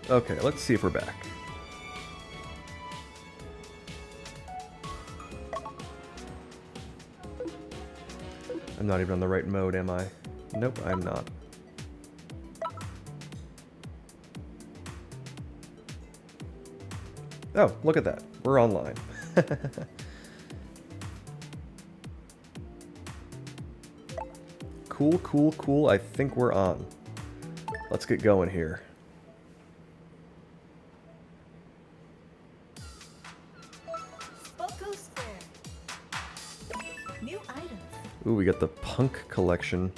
Okay, let's see if we're back. I'm not even on the right mode, am I? Nope, I'm not. Oh, look at that. We're online. Cool, cool, cool. I think we're on. Let's get going here. Spoko Square. New items. Ooh, we got the Punk collection.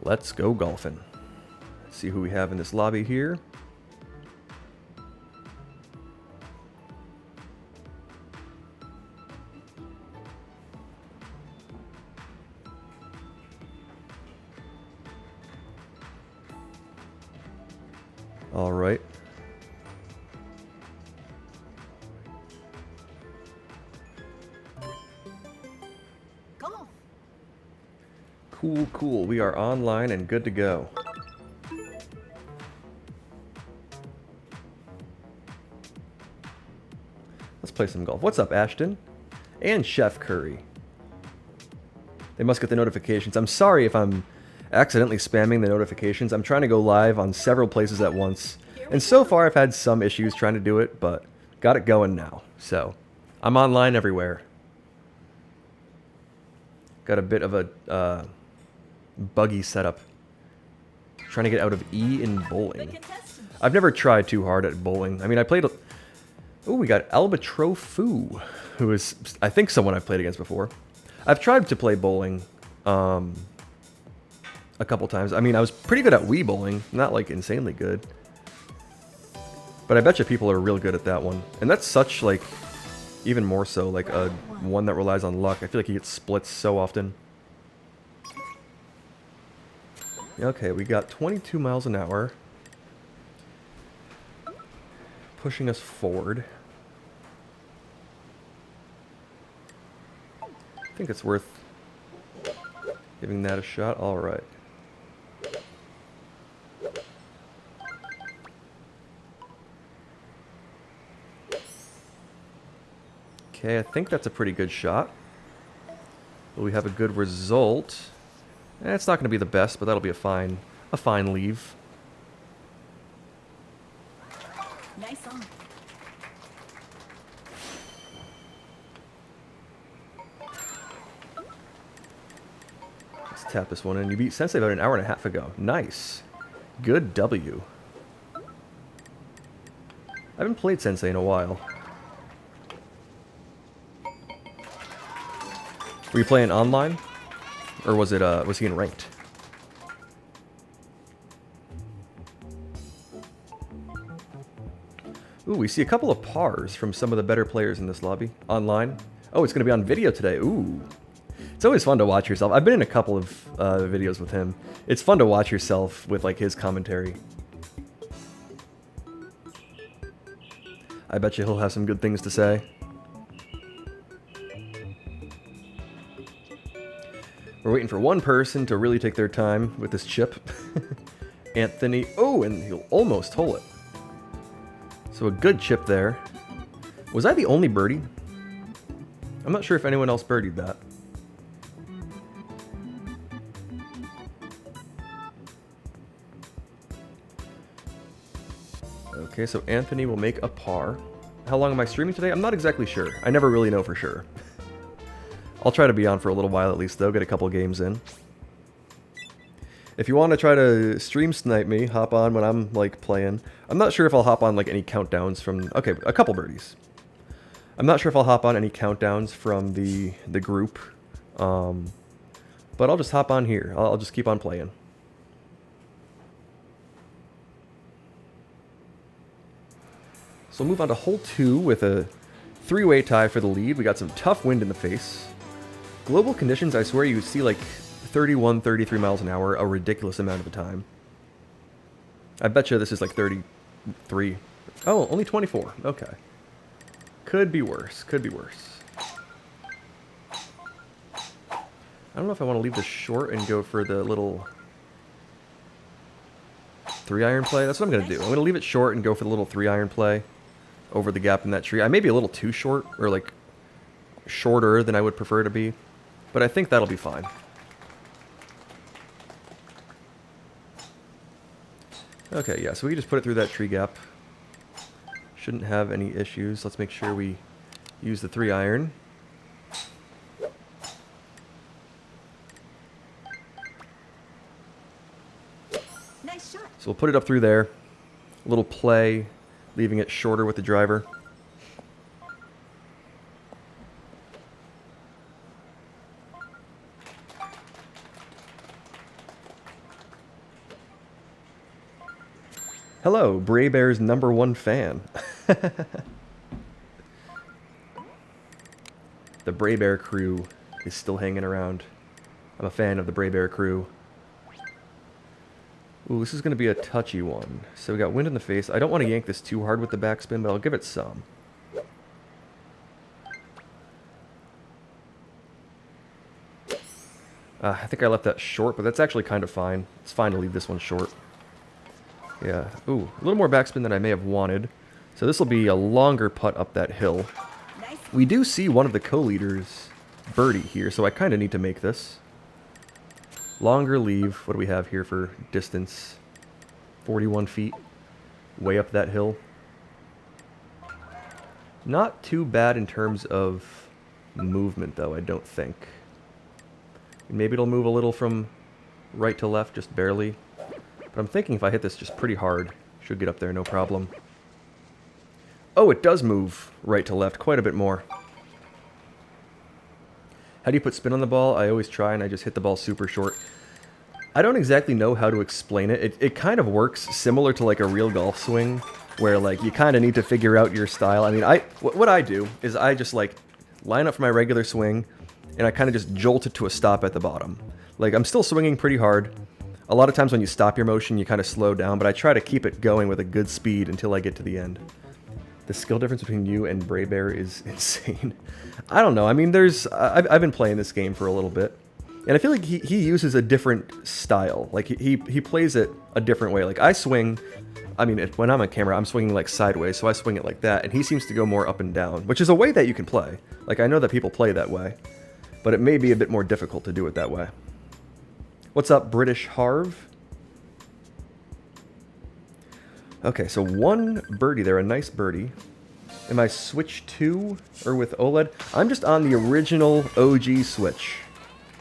Let's go golfing. See who we have in this lobby here. All right. Golf. Cool, cool. We are online and good to go. Let's play some golf. What's up, Ashton? And Chef Curry. They must get the notifications. I'm sorry if I'm accidentally spamming the notifications. I'm trying to go live on several places at once. And so far I've had some issues trying to do it, but got it going now. So, I'm online everywhere. Got a bit of a buggy setup. Trying to get out of E in bowling. I've never tried too hard at bowling. I mean, I played... Oh, we got Albatrofu, who is, I think, someone I've played against before. I've tried to play bowling a couple times. I mean, I was pretty good at Wii bowling. Not, like, insanely good. But I bet you people are real good at that one. And that's such, like, even more so, like, a one that relies on luck. I feel like you get splits so often. Okay, we got 22 miles an hour. Pushing us forward. I think it's worth giving that a shot. All right. Okay, I think that's a pretty good shot. Will we have a good result? It's not going to be the best, but that'll be a fine leave. Nice on. Let's tap this one in. You beat Sensei about an hour and a half ago. Nice. Good W. I haven't played Sensei in a while. Were you playing online? Or was it, was he in ranked? Ooh, we see a couple of pars from some of the better players in this lobby. Online. Oh, it's going to be on video today. Ooh. It's always fun to watch yourself. I've been in a couple of videos with him. It's fun to watch yourself with, like, his commentary. I bet you he'll have some good things to say. We're waiting for one person to really take their time with this chip. Anthony. Oh, and he'll almost hole it. So a good chip there. Was I the only birdie? I'm not sure if anyone else birdied that. Okay, so Anthony will make a par. How long am I streaming today? I'm not exactly sure. I never really know for sure. I'll try to be on for a little while at least, though. Get a couple games in. If you want to try to stream snipe me, hop on when I'm, like, playing. I'm not sure if I'll hop on, like, any countdowns from... Okay, a couple birdies. I'm not sure if I'll hop on any countdowns from the group. But I'll just hop on here. I'll just keep on playing. So we'll move on to hole 2 with a 3-way tie for the lead. We got some tough wind in the face. Global conditions, I swear you see like 31, 33 miles an hour a ridiculous amount of the time. I bet you this is like 33. Oh, only 24. Okay. Could be worse. Could be worse. I don't know if I want to leave this short and go for the little 3-iron play. That's what I'm going to do. I'm going to leave it short and go for the little 3-iron play over the gap in that tree. I may be a little too short, or like shorter than I would prefer to be, but I think that'll be fine. Okay, yeah, so we just put it through that tree gap. Shouldn't have any issues. Let's make sure we use the 3-iron. Nice shot. So we'll put it up through there. A little play, leaving it shorter with the driver. Hello, Bray Bear's #1 fan. The Bray Bear crew is still hanging around. I'm a fan of the Bray Bear crew. Ooh, this is going to be a touchy one. So we got wind in the face. I don't want to yank this too hard with the backspin, but I'll give it some. I think I left that short, but that's actually kind of fine. It's fine to leave this one short. Yeah. Ooh, a little more backspin than I may have wanted. So this will be a longer putt up that hill. Nice. We do see one of the co-leaders birdie here, so I kind of need to make this. Longer leave. What do we have here for distance? 41 feet. Way up that hill. Not too bad in terms of movement, though, I don't think. Maybe it'll move a little from right to left, just barely. But I'm thinking if I hit this just pretty hard, should get up there, no problem. Oh, it does move right to left quite a bit more. How do you put spin on the ball? I always try and I just hit the ball super short. I don't exactly know how to explain it. It kind of works similar to like a real golf swing, where like you kind of need to figure out your style. I mean, what I do is I just like line up for my regular swing, and I kind of just jolt it to a stop at the bottom. Like I'm still swinging pretty hard. A lot of times when you stop your motion, you kind of slow down, but I try to keep it going with a good speed until I get to the end. The skill difference between you and Bray Bear is insane. I don't know. I mean, I've been playing this game for a little bit, and I feel like he uses a different style. Like he plays it a different way. Like I swing, I mean, when I'm on camera, I'm swinging like sideways, so I swing it like that, and he seems to go more up and down, which is a way that you can play. Like I know that people play that way, but it may be a bit more difficult to do it that way. What's up, British Harv? Okay, so one birdie there, a nice birdie. Am I Switch 2 or with OLED? I'm just on the original OG Switch.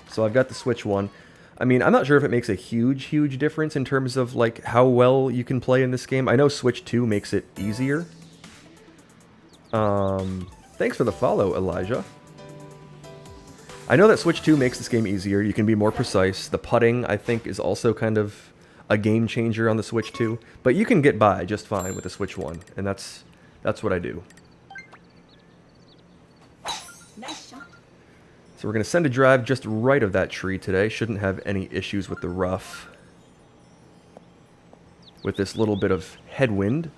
So I've got the Switch 1. I mean, I'm not sure if it makes a huge difference in terms of like how well you can play in this game. I know Switch 2 makes it easier. Thanks for the follow, Elijah. I know that Switch 2 makes this game easier. You can be more precise. The putting, I think, is also kind of a game changer on the Switch 2. But you can get by just fine with the Switch 1, and that's what I do. Nice shot. So we're going to send a drive just right of that tree today. Shouldn't have any issues with the rough. With this little bit of headwind.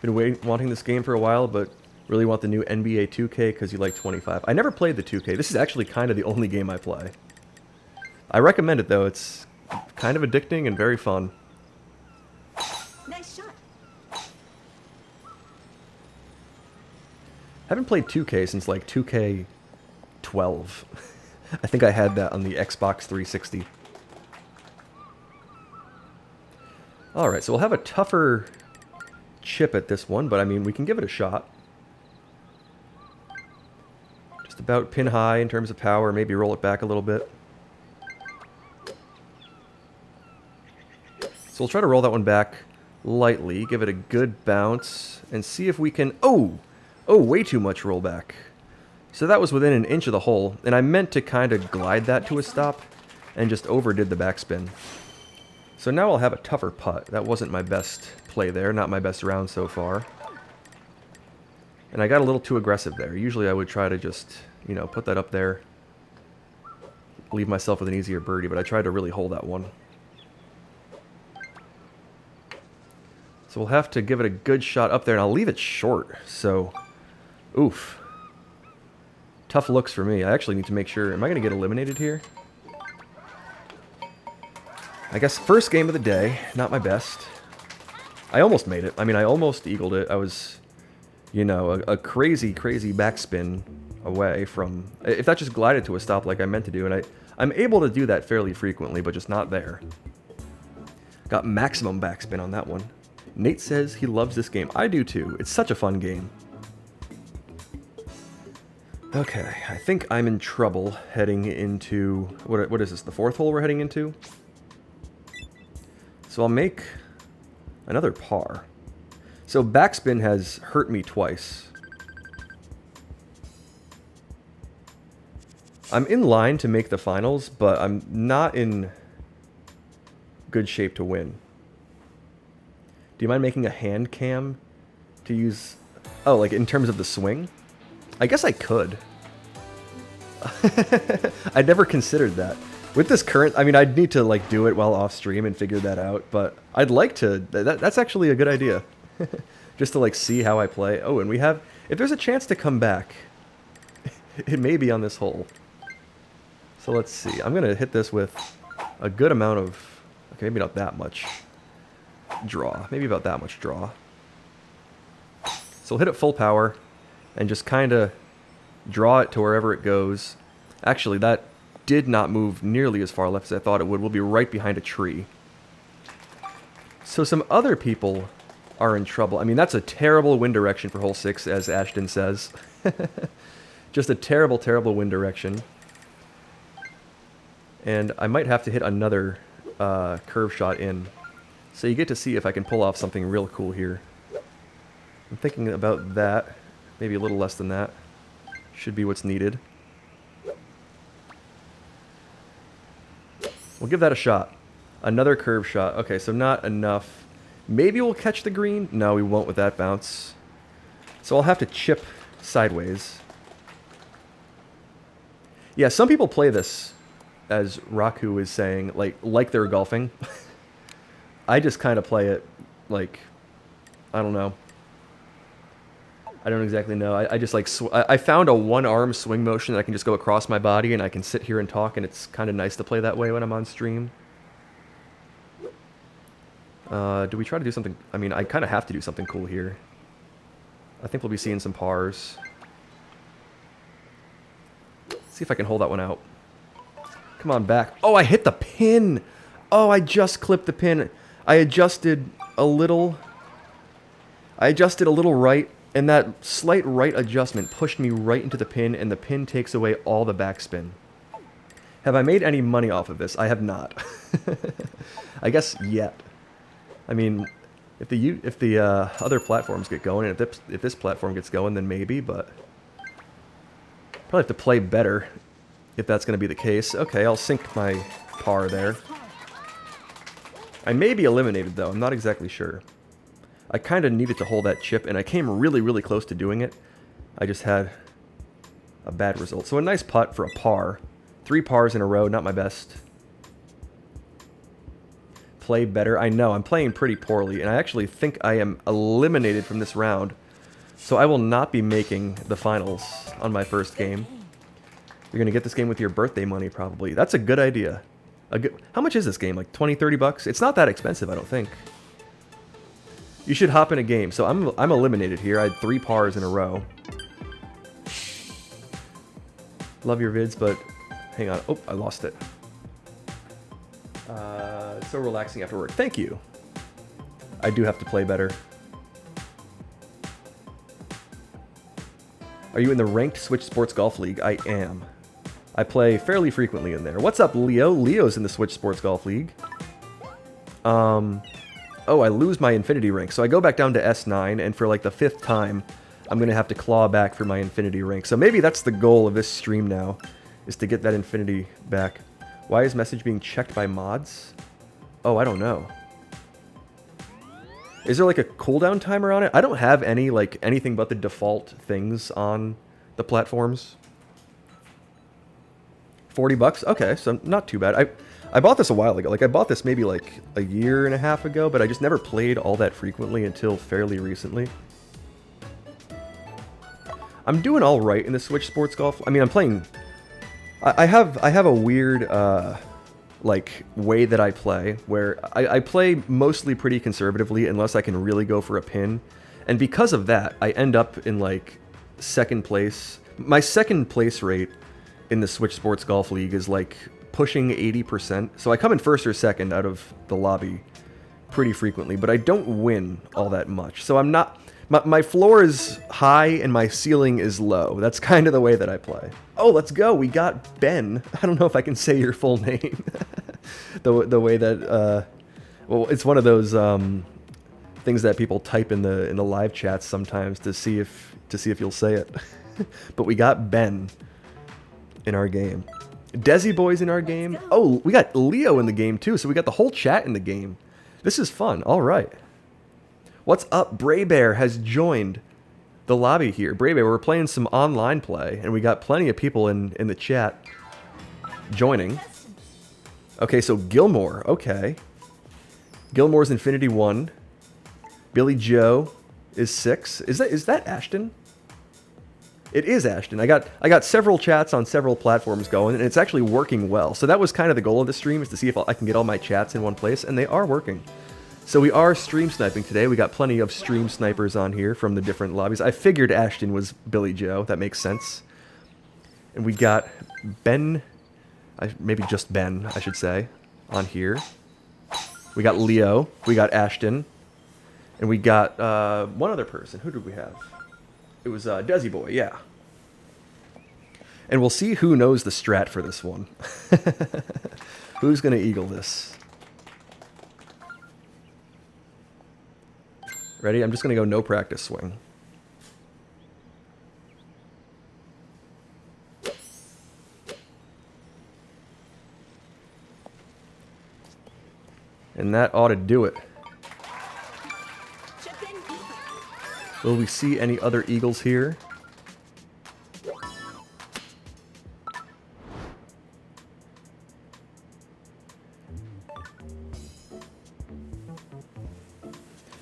Been wanting this game for a while, but really want the new NBA 2K because you like 25. I never played the 2K. This is actually kind of the only game I play. I recommend it, though. It's kind of addicting and very fun. Nice shot. Haven't played 2K since like 2K12. I think I had that on the Xbox 360. Alright, so we'll have a tougher chip at this one, but I mean, we can give it a shot. Just about pin high in terms of power, maybe roll it back a little bit. So we'll try to roll that one back lightly, give it a good bounce, and see if we can... Oh, way too much rollback. So that was within an inch of the hole, and I meant to kind of glide that to a stop, and just overdid the backspin. So now I'll have a tougher putt. That wasn't my best play there, not my best round so far. And I got a little too aggressive there. Usually I would try to just, you know, put that up there, leave myself with an easier birdie, but I tried to really hold that one. So we'll have to give it a good shot up there, and I'll leave it short, so... Oof. Tough looks for me. I actually need to make sure... Am I going to get eliminated here? I guess first game of the day. Not my best. I almost made it. I mean, I almost eagled it. I was, you know, a crazy, crazy backspin away from... If that just glided to a stop like I meant to do, and I'm able to do that fairly frequently, but just not there. Got maximum backspin on that one. Nate says he loves this game. I do too. It's such a fun game. Okay, I think I'm in trouble heading into... What is this, the fourth hole we're heading into? So I'll make another par. So backspin has hurt me twice. I'm in line to make the finals, but I'm not in good shape to win. Do you mind making a hand cam to use... Oh, like in terms of the swing? I guess I could. I'd never considered that. With this current... I mean, I'd need to like do it while off stream and figure that out, but I'd like to... That's actually a good idea. Just to like see how I play. Oh, and we have... If there's a chance to come back, it may be on this hole. So let's see. I'm going to hit this with a good amount of... Okay, maybe not that much draw. Maybe about that much draw. So we'll hit it full power and just kind of draw it to wherever it goes. Actually, that did not move nearly as far left as I thought it would. We'll be right behind a tree. So some other people are in trouble. I mean, that's a terrible wind direction for hole 6, as Ashton says. Just a terrible, terrible wind direction. And I might have to hit another curve shot in. So you get to see if I can pull off something real cool here. I'm thinking about that. Maybe a little less than that. Should be what's needed. We'll give that a shot. Another curve shot. Okay, so not enough. Maybe we'll catch the green. No, we won't with that bounce. So I'll have to chip sideways. Yeah, some people play this, as Raku is saying, like they're golfing. I just kind of play it like, I don't know. I don't exactly know. I just like, I found a one-arm swing motion that I can just go across my body and I can sit here and talk, and it's kind of nice to play that way when I'm on stream. Do we try to do something? I mean, I kind of have to do something cool here. I think we'll be seeing some pars. Let's see if I can hold that one out. Come on, back. Oh, I hit the pin! Oh, I just clipped the pin. I adjusted a little right, and that slight right adjustment pushed me right into the pin, and the pin takes away all the backspin. Have I made any money off of this? I have not. I guess yet. I mean, if the other platforms get going, and if this platform gets going, then maybe, but probably have to play better if that's going to be the case. Okay, I'll sink my par there. I may be eliminated, though. I'm not exactly sure. I kind of needed to hold that chip, and I came really, really close to doing it. I just had a bad result. So a nice putt for a par. 3 pars in a row, not my best. Play better. I know, I'm playing pretty poorly, and I actually think I am eliminated from this round. So I will not be making the finals on my first game. You're going to get this game with your birthday money, probably. That's a good idea. How much is this game? Like 20, 30 bucks? It's not that expensive, I don't think. You should hop in a game. So I'm eliminated here. I had 3 pars in a row. Love your vids, but hang on. Oh, I lost it. It's so relaxing after work. Thank you. I do have to play better. Are you in the ranked Switch Sports Golf League? I am. I play fairly frequently in there. What's up, Leo? Leo's in the Switch Sports Golf League. Oh, I lose my Infinity rank. So I go back down to S9, and for like the 5th time, I'm going to have to claw back for my Infinity rank. So maybe that's the goal of this stream now, is to get that Infinity back. Why is message being checked by mods? Oh, I don't know. Is there like a cooldown timer on it? I don't have any, like, anything but the default things on the platforms. 40 bucks? Okay, so not too bad. I bought this a while ago. Like, I bought this maybe like a year and a half ago, but I just never played all that frequently until fairly recently. I'm doing all right in the Switch Sports Golf. I mean, I'm playing. I have a weird like way that I play where I play mostly pretty conservatively unless I can really go for a pin, and because of that, I end up in like second place. My second place rate in the Switch Sports Golf League is like pushing 80%. So I come in first or second out of the lobby pretty frequently, but I don't win all that much. So I'm not. My floor is high and my ceiling is low. That's kind of the way that I play. Oh, let's go. We got Ben. I don't know if I can say your full name. the way that well, it's one of those things that people type in the live chats sometimes to see if you'll say it. But we got Ben in our game. Desi Boy's in our game. Oh, we got Leo in the game too. So we got the whole chat in the game. This is fun. All right. What's up? Bray Bear has joined the lobby here. Bray Bear, we're playing some online play, and we got plenty of people in the chat joining. Okay, so Gilmore. Okay. Gilmore's Infinity 1. Billy Joe is 6. Is that Ashton? It is Ashton. I got several chats on several platforms going, and it's actually working well. So that was kind of the goal of the stream, is to see if I can get all my chats in one place, and they are working. So we are stream sniping today. We got plenty of stream snipers on here from the different lobbies. I figured Ashton was Billy Joe. That makes sense. And we got Ben, maybe just Ben, I should say, on here. We got Leo. We got Ashton. And we got one other person. Who did we have? It was Desi Boy, yeah. And we'll see who knows the strat for this one. Who's going to eagle this? Ready? I'm just going to go no practice swing. And that ought to do it. Will we see any other eagles here?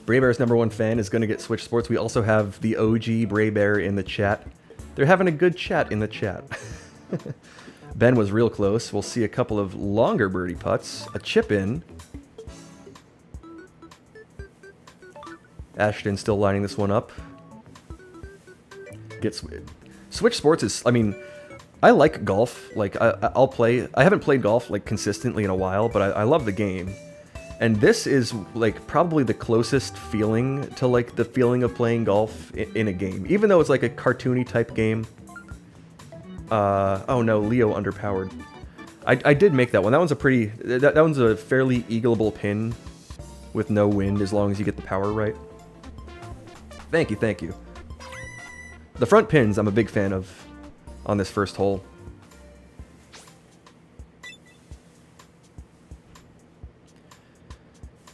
Bray Bear's #1 fan is going to get Switch Sports. We also have the OG Bray Bear in the chat. They're having a good chat in the chat. Ben was real close. We'll see a couple of longer birdie putts. A chip in. Ashton still lining this one up. Switch Sports is, I mean, I like golf. Like, I'll play. I haven't played golf, like, consistently in a while, but I love the game. And this is, like, probably the closest feeling to, like, the feeling of playing golf in a game. Even though it's, like, a cartoony type game. Oh no, Leo underpowered. I did make that one. That one's a pretty, that one's a fairly eagleable pin with no wind as long as you get the power right. Thank you, thank you. The front pins I'm a big fan of on this first hole.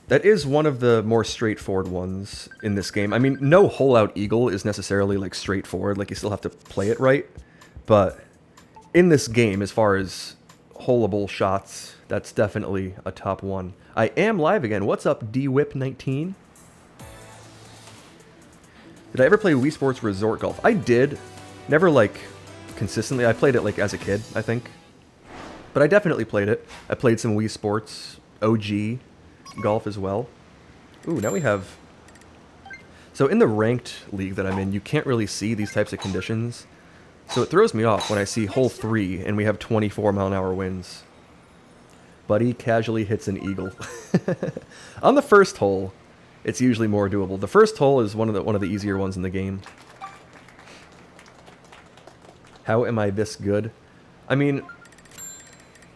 That is one of the more straightforward ones in this game. I mean, no hole-out eagle is necessarily, like, straightforward. Like, you still have to play it right. But in this game, as far as holeable shots, that's definitely a top one. I am live again. What's up, DWhip19? Did I ever play Wii Sports Resort Golf? I did. Never, like, consistently. I played it, like, as a kid, I think. But I definitely played it. I played some Wii Sports OG golf as well. Ooh, now we have... So in the ranked league that I'm in, you can't really see these types of conditions. So it throws me off when I see hole 3 and we have 24-mile-an-hour winds. Buddy casually hits an eagle. On the first hole, it's usually more doable. The first hole is one of the easier ones in the game. How am I this good? I mean,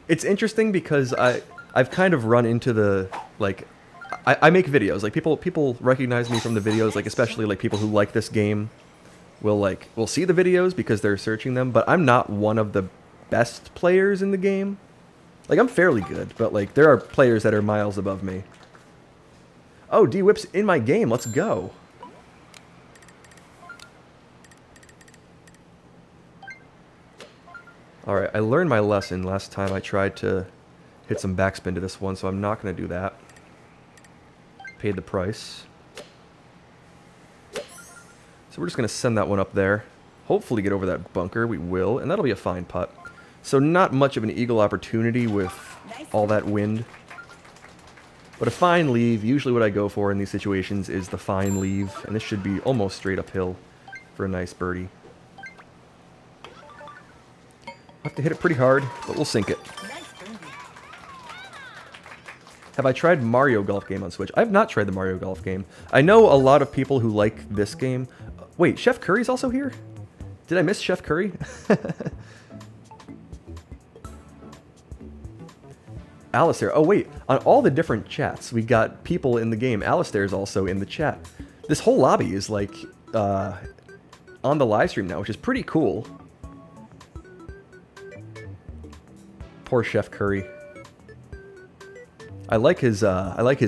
it's interesting because I've kind of run into the, like, I make videos. Like, people recognize me from the videos, like, especially, like, people who like this game will see the videos because they're searching them, but I'm not one of the best players in the game. Like, I'm fairly good, but, like, there are players that are miles above me. Oh, D-Whip's in my game. Let's go. Alright, I learned my lesson last time I tried to hit some backspin to this one, so I'm not going to do that. Paid the price. So we're just going to send that one up there. hopefully get over that bunker. We will, and that'll be a fine putt. So not much of an eagle opportunity with all that wind. But a fine leave. Usually what I go for in these situations is the fine leave. And this should be almost straight uphill for a nice birdie. Have to hit it pretty hard, but we'll sink it. Nice birdie. Have I tried Mario Golf game on Switch? I have not tried the Mario Golf game. I know a lot of people who like this game. Wait, Chef Curry's also here? Did I miss Chef Curry? Alistair. Oh, wait. On all the different chats, we got people in the game. Alistair's also in the chat. This whole lobby is, like, on the live stream now, which is pretty cool. Poor Chef Curry. I like his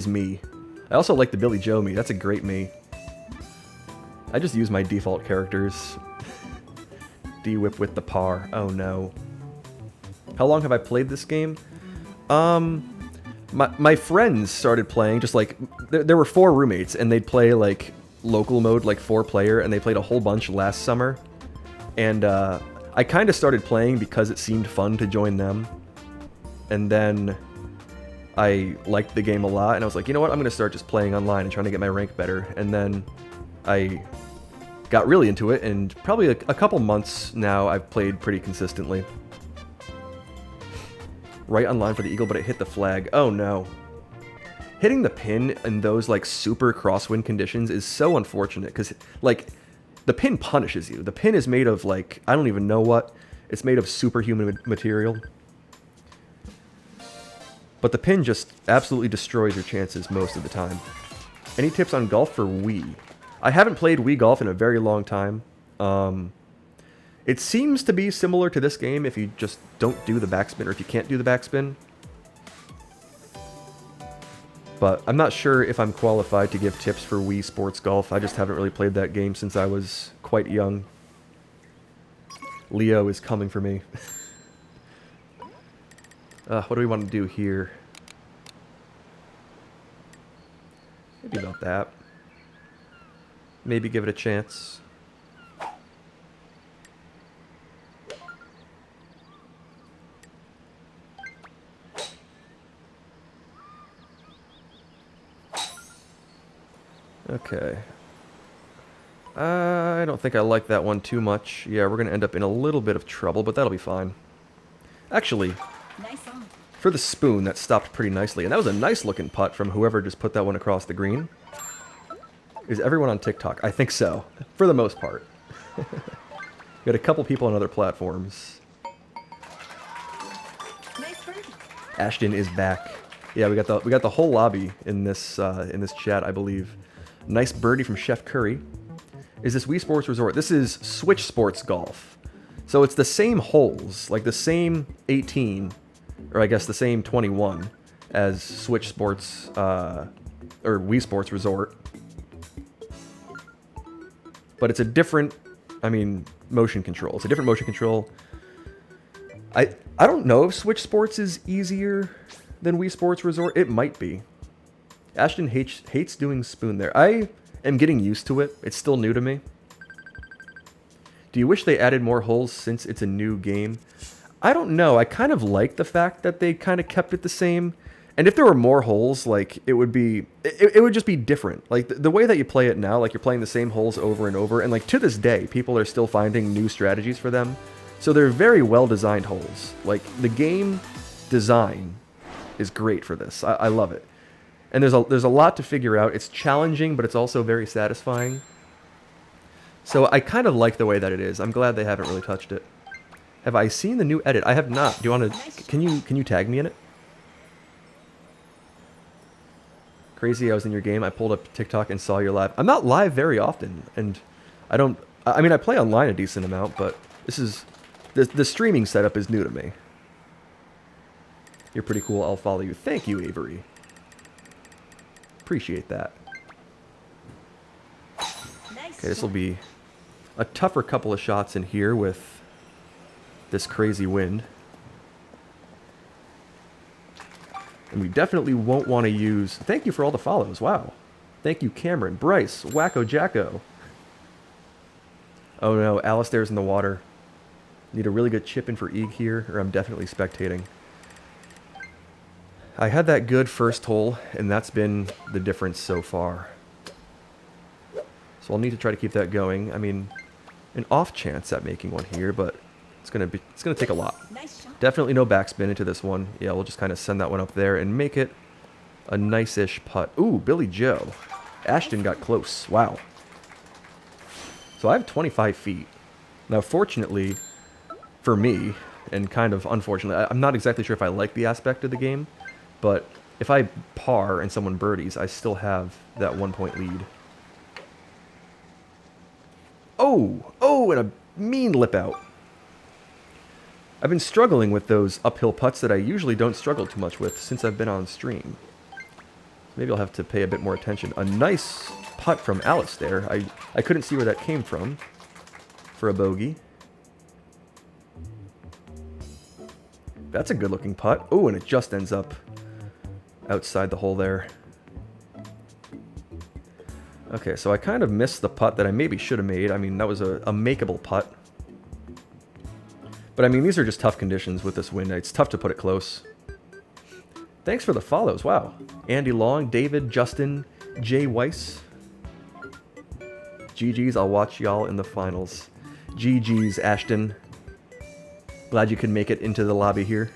me. I also like the Billy Joe me. That's a great me. I just use my default characters. D-whip with the par. Oh, no. How long have I played this game? My friends started playing, just like, there were 4 roommates, and they'd play, like, local mode, like 4-player, and they played a whole bunch last summer. And, I kind of started playing because it seemed fun to join them. And then I liked the game a lot, and I was like, you know what, I'm going to start just playing online and trying to get my rank better. And then I got really into it, and probably a couple months now I've played pretty consistently. Right on line for the eagle, but it hit the flag. Oh no. Hitting the pin in those like super crosswind conditions is so unfortunate, because like the pin punishes you. The pin is made of like, I don't even know what. It's made of superhuman material. But the pin just absolutely destroys your chances most of the time. Any tips on golf for Wii? I haven't played Wii Golf in a very long time. It seems to be similar to this game if you just don't do the backspin, or if you can't do the backspin. But I'm not sure if I'm qualified to give tips for Wii Sports Golf. I just haven't really played that game since I was quite young. Leo is coming for me. What do we want to do here? Maybe about that. Maybe give it a chance. Okay. I don't think I like that one too much. Yeah, we're going to end up in a little bit of trouble, but that'll be fine. Actually, Nice on. for the spoon, that stopped pretty nicely. And that was a nice looking putt from whoever just put that one across the green. Is everyone on TikTok? I think so, for the most part. Got a couple people on other platforms. Nice birdie. Ashton is back. Yeah, we got the whole lobby in this chat, I believe. Nice birdie from Chef Curry. Is this Wii Sports Resort? This is Switch Sports Golf. So it's the same holes, like the same 18, or I guess the same 21 as Switch Sports, or Wii Sports Resort. But it's a different, motion control. It's a different motion control. I don't know if Switch Sports is easier than Wii Sports Resort. It might be. Ashton hates doing spoon there. I am getting used to it. It's still new to me. Do you wish they added more holes since it's a new game? I don't know. I kind of like the fact that they kind of kept it the same. And if there were more holes, like, it would just be different. Like, the way that you play it now, like, you're playing the same holes over and over. And, like, to this day, people are still finding new strategies for them. So they're very well-designed holes. Like, the game design is great for this. I love it. And there's a lot to figure out. It's challenging, but it's also very satisfying. So I kind of like the way that it is. I'm glad they haven't really touched it. Have I seen the new edit? I have not. Do you want to? Can you tag me in it? Crazy, I was in your game. I pulled up TikTok and saw your live. I'm not live very often, and I don't. I mean, I play online a decent amount, but the streaming setup is new to me. You're pretty cool. I'll follow you. Thank you, Avery. Appreciate that. Nice. Okay, this will be a tougher couple of shots in here with this crazy wind. And we definitely won't want to use... Thank you for all the follows. Wow. Thank you, Cameron, Bryce, Wacko Jacko. Oh no, Alistair's in the water. Need a really good chip in for Eeg here, or I'm definitely spectating. I had that good first hole, and that's been the difference so far. So I'll need to try to keep that going. I mean, an off chance at making one here, but it's gonna take a lot. Nice shot. Definitely no backspin into this one. Yeah, we'll just kind of send that one up there and make it a nice-ish putt. Ooh, Billy Joe. Ashton got close. Wow. So I have 25 feet. Now, fortunately for me, and kind of unfortunately, I'm not exactly sure if I like the aspect of the game, but if I par and someone birdies, I still have that 1-point lead. Oh, and a mean lip out. I've been struggling with those uphill putts that I usually don't struggle too much with since I've been on stream. Maybe I'll have to pay a bit more attention. A nice putt from Alistair. I couldn't see where that came from for a bogey. That's a good looking putt. Oh, and it just ends up outside the hole there. Okay, so I kind of missed the putt that I maybe should have made. I mean, that was a makeable putt. But I mean, these are just tough conditions with this wind. It's tough to put it close. Thanks for the follows. Wow. Andy Long, David, Justin, Jay Weiss. GG's, I'll watch y'all in the finals. GG's, Ashton. Glad you could make it into the lobby here.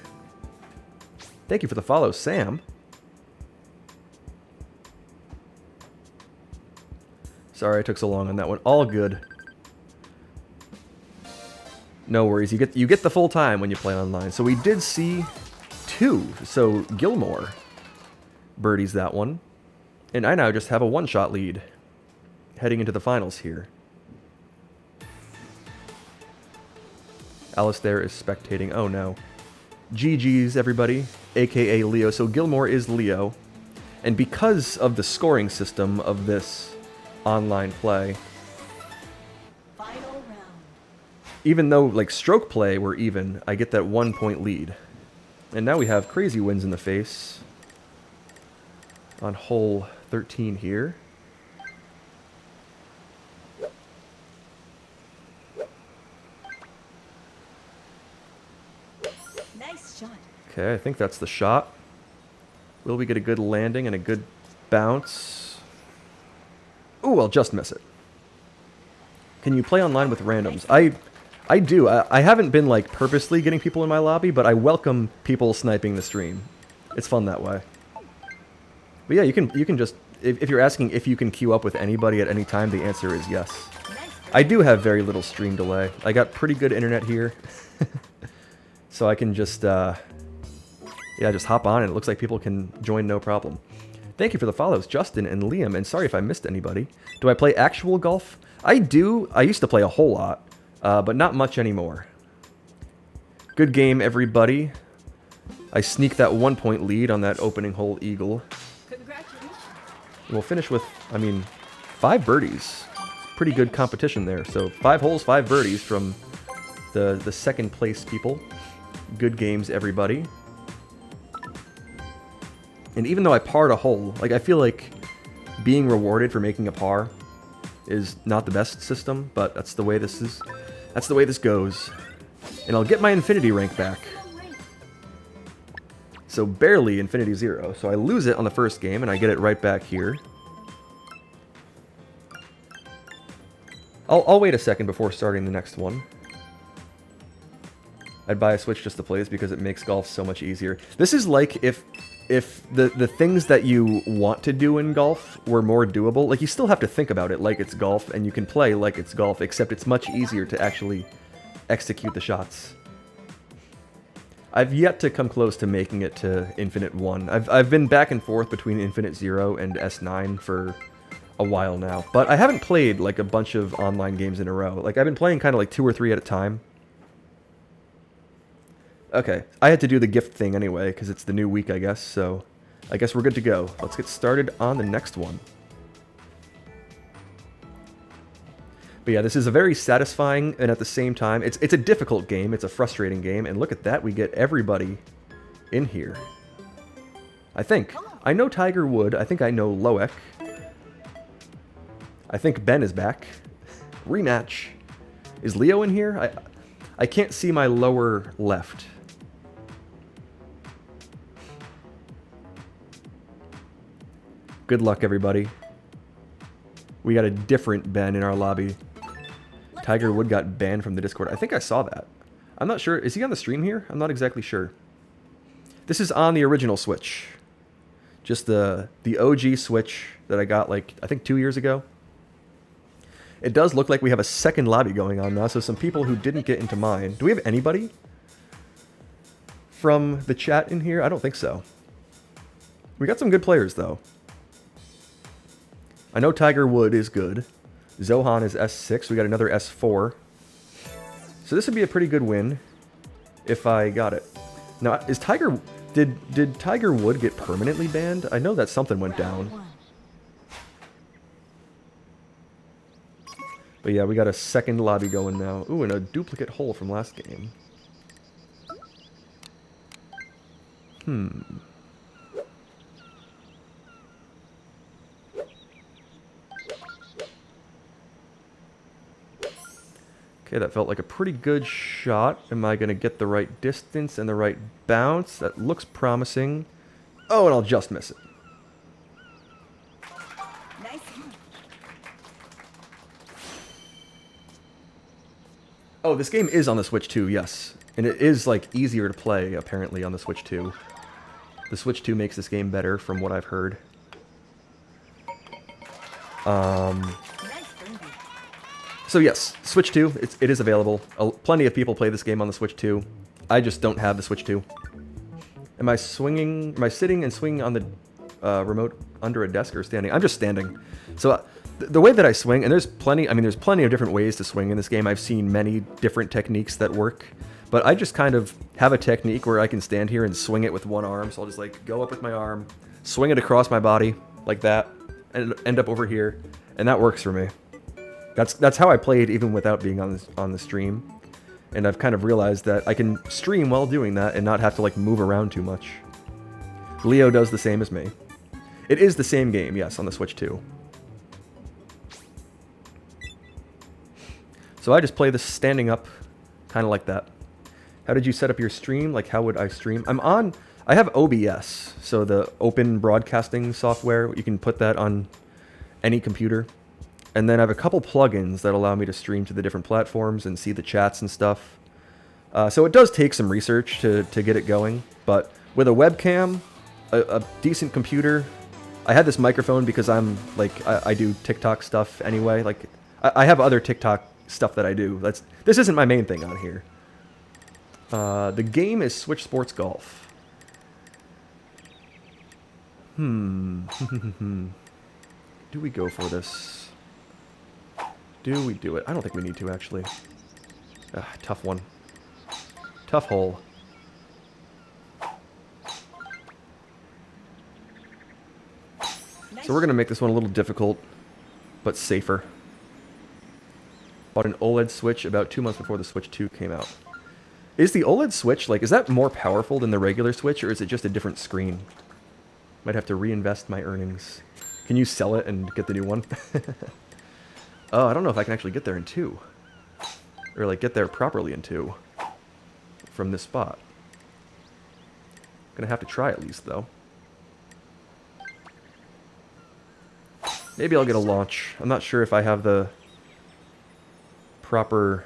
Thank you for the follow, Sam. Sorry I took so long on that one. All good. No worries. You get the full time when you play online. So we did see 2. So Gilmore birdies that one. And I now just have a one-shot lead heading into the finals here. Alistair is spectating. Oh no. GG's everybody, aka Leo. So Gilmore is Leo. And because of the scoring system of this online play, Final round. even though like stroke play we're even, I get that 1-point lead. And now we have crazy winds in the face on hole 13 here. Nice shot. Okay, I think that's the shot. Will we get a good landing and a good bounce? Ooh, I'll just miss it. Can you play online with randoms? I do. I haven't been like purposely getting people in my lobby, but I welcome people sniping the stream. It's fun that way. But yeah, you can just, if you're asking if you can queue up with anybody at any time, the answer is yes. Nice. I do have very little stream delay. I got pretty good internet here. So I can just, yeah, just hop on and it looks like people can join no problem. Thank you for the follows, Justin and Liam, and sorry if I missed anybody. Do I play actual golf? I do. I used to play a whole lot, but not much anymore. Good game, everybody. I sneak that 1-point lead on that opening hole eagle. Congratulations. We'll finish with, I mean, 5 birdies. Pretty good competition there. So 5 holes, 5 birdies from the second place people. Good games, everybody. And even though I parred a hole, like I feel like being rewarded for making a par is not the best system, but that's the way this is. That's the way this goes. And I'll get my Infinity rank back. So barely Infinity 0. So I lose it on the first game and I get it right back here. I'll wait a second before starting the next one. I'd buy a Switch just to play this because it makes golf so much easier. This is like if the things that you want to do in golf were more doable. Like, you still have to think about it like it's golf, and you can play like it's golf, except it's much easier to actually execute the shots. I've yet to come close to making it to Infinite 1. I've been back and forth between Infinite 0 and S9 for a while now, but I haven't played like a bunch of online games in a row. Like, I've been playing kind of like 2 or 3 at a time. Okay, I had to do the gift thing anyway, because it's the new week, I guess, so I guess we're good to go. Let's get started on the next one. But yeah, this is a very satisfying, and at the same time, it's a difficult game, it's a frustrating game, and look at that, we get everybody in here. I think. I know Tiger Wood, I think I know Loek. I think Ben is back. Rematch. Is Leo in here? I can't see my lower left. Good luck, everybody. We got a different Ben in our lobby. Tiger Wood got banned from the Discord. I think I saw that. I'm not sure. Is he on the stream here? I'm not exactly sure. This is on the original Switch. Just the OG Switch that I got, like, I think 2 years ago. It does look like we have a second lobby going on now, so some people who didn't get into mine. Do we have anybody from the chat in here? I don't think so. We got some good players, though. I know Tiger Wood is good. Zohan is S6. We got another S4. So this would be a pretty good win if I got it. Now, is Tiger... Did Tiger Wood get permanently banned? I know that something went down. But yeah, we got a second lobby going now. Ooh, and a duplicate hole from last game. Okay, that felt like a pretty good shot. Am I going to get the right distance and the right bounce? That looks promising. Oh, and I'll just miss it. Nice. Oh, this game is on the Switch 2, yes. And it is, like, easier to play, apparently, on the Switch 2. The Switch 2 makes this game better, from what I've heard. So yes, Switch 2, it is available. Plenty of people play this game on the Switch 2. I just don't have the Switch 2. Am I sitting and swinging on the remote under a desk or standing? I'm just standing. So the way that I swing, and there's plenty of different ways to swing in this game. I've seen many different techniques that work. But I just kind of have a technique where I can stand here and swing it with one arm. So I'll just like go up with my arm, swing it across my body like that, and end up over here. And that works for me. That's how I played even without being on the stream. And I've kind of realized that I can stream while doing that and not have to like move around too much. Leo does the same as me. It is the same game, yes, on the Switch 2. So I just play this standing up, kind of like that. How did you set up your stream? Like, how would I stream? I have OBS, so the open broadcasting software. You can put that on any computer. And then I have a couple plugins that allow me to stream to the different platforms and see the chats and stuff. So it does take some research to get it going. But with a webcam, a decent computer, I had this microphone because I'm like, I do TikTok stuff anyway. Like, I have other TikTok stuff that I do. This isn't my main thing on here. The game is Switch Sports Golf. Do we go for this? Do we do it? I don't think we need to, actually. Tough one. Tough hole. So we're going to make this one a little difficult, but safer. Bought an OLED Switch about 2 months before the Switch 2 came out. Is the OLED Switch, like, is that more powerful than the regular Switch, or is it just a different screen? Might have to reinvest my earnings. Can you sell it and get the new one? Oh, I don't know if I can actually get there in 2. Or, like, get there properly in 2. From this spot. Gonna have to try at least, though. Maybe I'll get a launch. I'm not sure if I have the proper...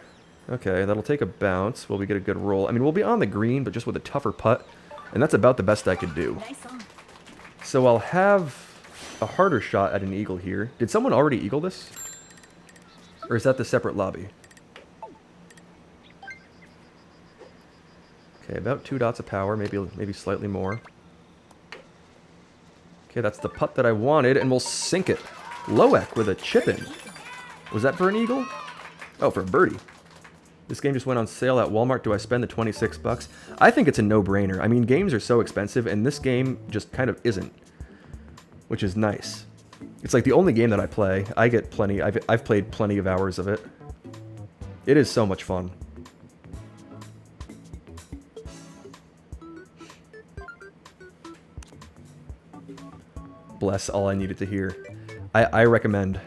Okay, that'll take a bounce. Will we get a good roll? I mean, we'll be on the green, but just with a tougher putt. And that's about the best I could do. So I'll have a harder shot at an eagle here. Did someone already eagle this? Or is that the separate lobby? Okay, about 2 dots of power, maybe slightly more. Okay, that's the putt that I wanted, and we'll sink it. Loek with a chip in. Was that for an eagle? Oh, for a birdie. This game just went on sale at Walmart. Do I spend the 26 bucks? I think it's a no-brainer. I mean, games are so expensive, and this game just kind of isn't. Which is nice. It's like the only game that I play. I get plenty. I've played plenty of hours of it. It is so much fun. Bless all I needed to hear. I recommend.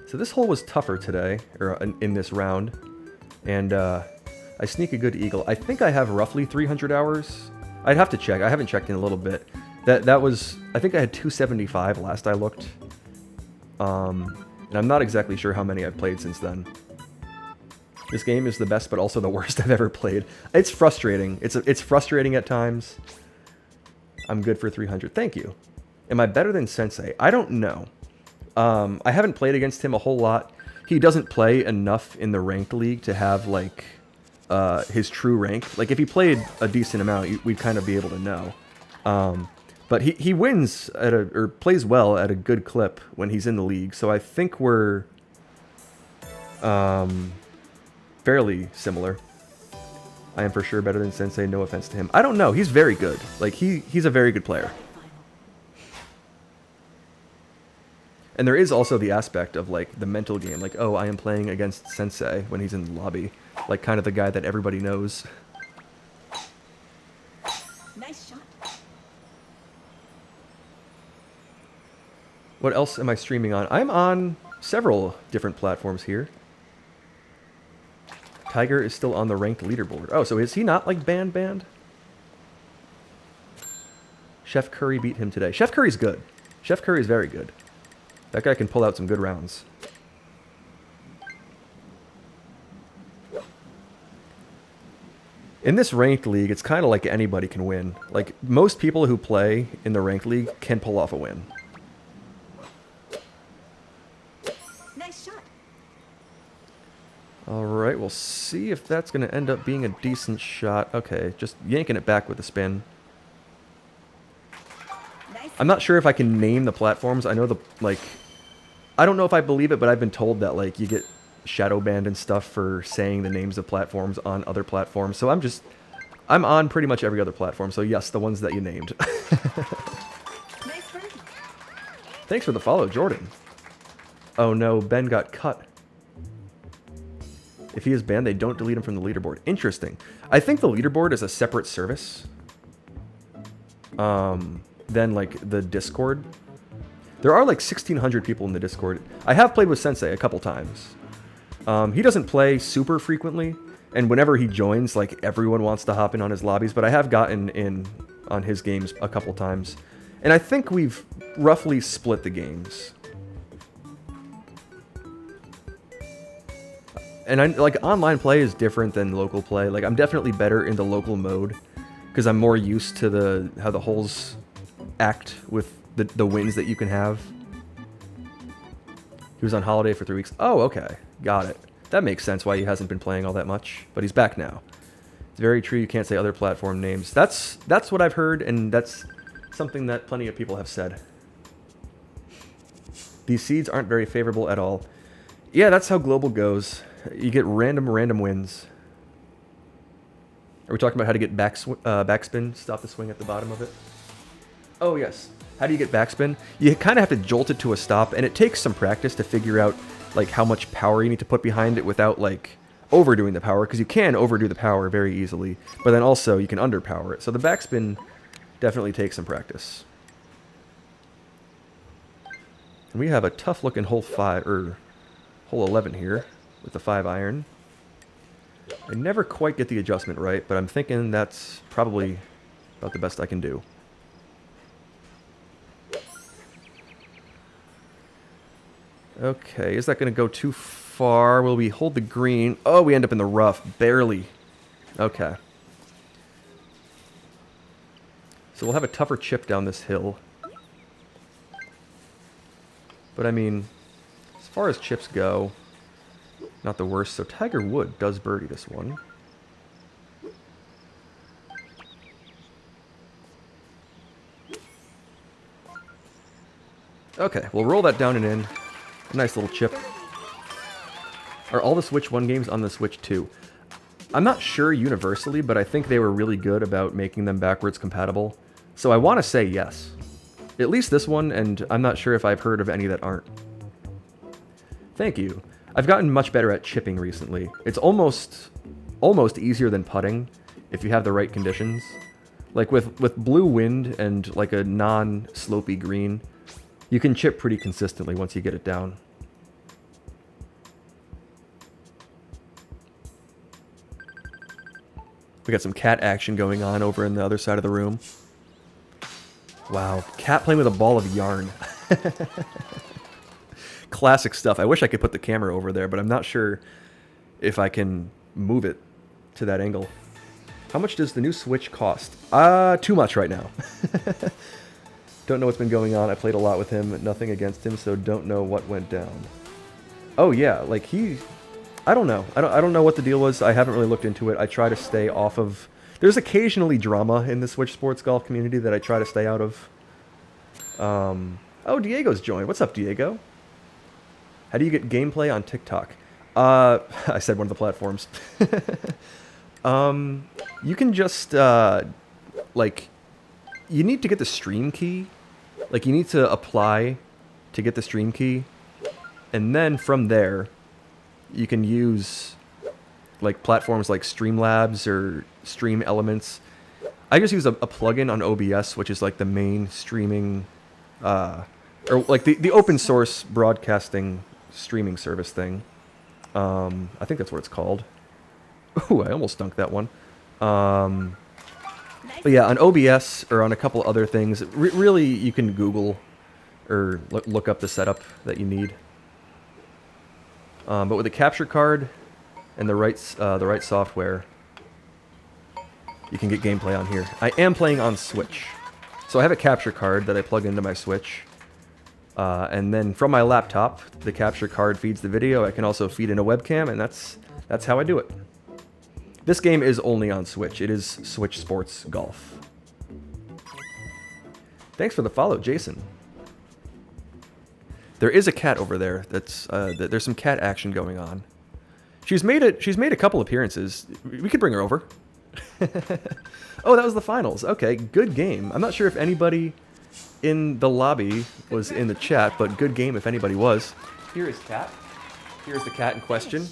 So this hole was tougher today, or in this round. And I sneak a good eagle. I think I have roughly 300 hours. I'd have to check. I haven't checked in a little bit. That was, I think I had 275 last I looked. And I'm not exactly sure how many I've played since then. This game is the best, but also the worst I've ever played. It's frustrating. It's frustrating at times. I'm good for 300. Thank you. Am I better than Sensei? I don't know. I haven't played against him a whole lot. He doesn't play enough in the ranked league to have, like, his true rank. Like, if he played a decent amount, we'd kind of be able to know. But he wins at or plays well at a good clip when he's in the league. So I think we're fairly similar. I am for sure better than Sensei, no offense to him. I don't know, he's very good. Like, he's a very good player. And there is also the aspect of, like, the mental game. Like, oh, I am playing against Sensei when he's in the lobby. Like, kind of the guy that everybody knows. Nice shot. What else am I streaming on? I'm on several different platforms here. Tiger is still on the ranked leaderboard. Oh, so is he not, like, banned? Chef Curry beat him today. Chef Curry's good. Chef Curry's very good. That guy can pull out some good rounds. In this ranked league, it's kind of like anybody can win. Like, most people who play in the ranked league can pull off a win. Nice shot. Alright, we'll see if that's going to end up being a decent shot. Okay, just yanking it back with a spin. Nice. I'm not sure if I can name the platforms. I know the, like, I don't know if I believe it, but I've been told that, like, you get shadow banned and stuff for saying the names of platforms on other platforms. So I'm on pretty much every other platform. So yes, the ones that you named. Nice birdie. Thanks for the follow, Jordan. Oh no, Ben got cut. If he is banned, they don't delete him from the leaderboard. Interesting. I think the leaderboard is a separate service. Than, like, the Discord. There are, like, 1,600 people in the Discord. I have played with Sensei a couple times. He doesn't play super frequently, and whenever he joins, like, everyone wants to hop in on his lobbies, but I have gotten in on his games a couple times. And I think we've roughly split the games. And like, online play is different than local play. Like, I'm definitely better in the local mode, because I'm more used to how the holes act with the wins that you can have. He was on holiday for 3 weeks. Oh, okay. Got it. That makes sense why he hasn't been playing all that much. But he's back now. It's very true you can't say other platform names. That's what I've heard, and that's something that plenty of people have said. These seeds aren't very favorable at all. Yeah, that's how global goes. You get random wins. Are we talking about how to get backspin? Stop the swing at the bottom of it? Oh, yes. How do you get backspin? You kind of have to jolt it to a stop, and it takes some practice to figure out, like, how much power you need to put behind it without, like, overdoing the power, because you can overdo the power very easily, but then also you can underpower it. So the backspin definitely takes some practice. And we have a tough-looking hole 11 here with the 5-iron. I never quite get the adjustment right, but I'm thinking that's probably about the best I can do. Okay, is that going to go too far? Will we hold the green? Oh, we end up in the rough. Barely. Okay. So we'll have a tougher chip down this hill. But I mean, as far as chips go, not the worst. So Tiger Wood does birdie this one. Okay, we'll roll that down and in. A nice little chip. Are all the Switch 1 games on the Switch 2? I'm not sure universally, but I think they were really good about making them backwards compatible. So I want to say yes. At least this one, and I'm not sure if I've heard of any that aren't. Thank you. I've gotten much better at chipping recently. It's almost easier than putting if you have the right conditions. Like with blue wind and like a non-slopey green, you can chip pretty consistently once you get it down. We got some cat action going on over in the other side of the room. Wow, cat playing with a ball of yarn. Classic stuff. I wish I could put the camera over there, but I'm not sure if I can move it to that angle. How much does the new Switch cost? Too much right now. Don't know what's been going on. I played a lot with him. Nothing against him, so don't know what went down. Oh yeah, like I don't know. I don't know what the deal was. I haven't really looked into it. I try to stay off of... There's occasionally drama in the Switch Sports Golf community that I try to stay out of. Oh, Diego's joined. What's up, Diego? How do you get gameplay on TikTok? I said one of the platforms. You can just, like, you need to get the stream key. Like, you need to apply to get the stream key. And then from there, you can use, like, platforms like Streamlabs or Stream Elements. I just use a plugin on OBS, which is, like, the main streaming, or, like, the open source broadcasting streaming service thing. I think that's what it's called. Ooh, I almost dunked that one. But yeah, on OBS or on a couple other things, really you can Google or look up the setup that you need. But with a capture card and the right software, you can get gameplay on here. I am playing on Switch, so I have a capture card that I plug into my Switch. And then from my laptop, the capture card feeds the video. I can also feed in a webcam, and that's how I do it. This game is only on Switch. It is Switch Sports Golf. Thanks for the follow, Jason. There is a cat over there. There's some cat action going on. She's made a couple appearances. We could bring her over. Oh, that was the finals. Okay, good game. I'm not sure if anybody in the lobby was in the chat, but good game if anybody was. Here is Cat. Here's the cat in question.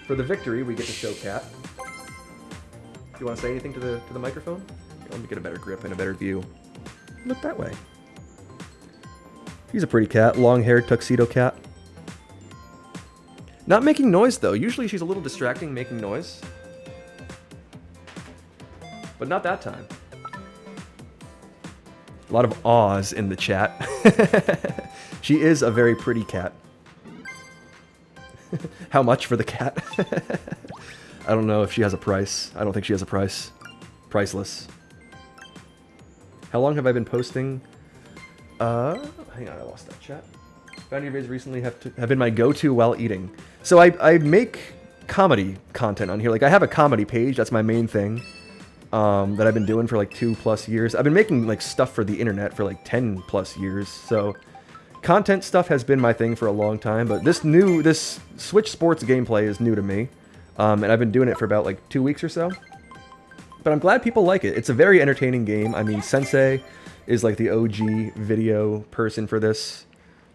For the victory, we get to show Cat. Do you want to say anything to the microphone? Here, let me get a better grip and a better view. Look that way. She's a pretty cat, long-haired tuxedo cat. Not making noise though. Usually she's a little distracting making noise. But not that time. A lot of awes in the chat. She is a very pretty cat. How much for the cat? I don't know if she has a price. I don't think she has a price. Priceless. How long have I been posting? Hang on, I lost that chat. Bounty videos recently have been my go-to while eating. So I make comedy content on here. Like, I have a comedy page. That's my main thing. That I've been doing for like 2+ years. I've been making like stuff for the internet for like 10+ years. So content stuff has been my thing for a long time. But this Switch Sports gameplay is new to me. And I've been doing it for about like 2 weeks or so. But I'm glad people like it. It's a very entertaining game. I mean, Sensei is like the OG video person for this.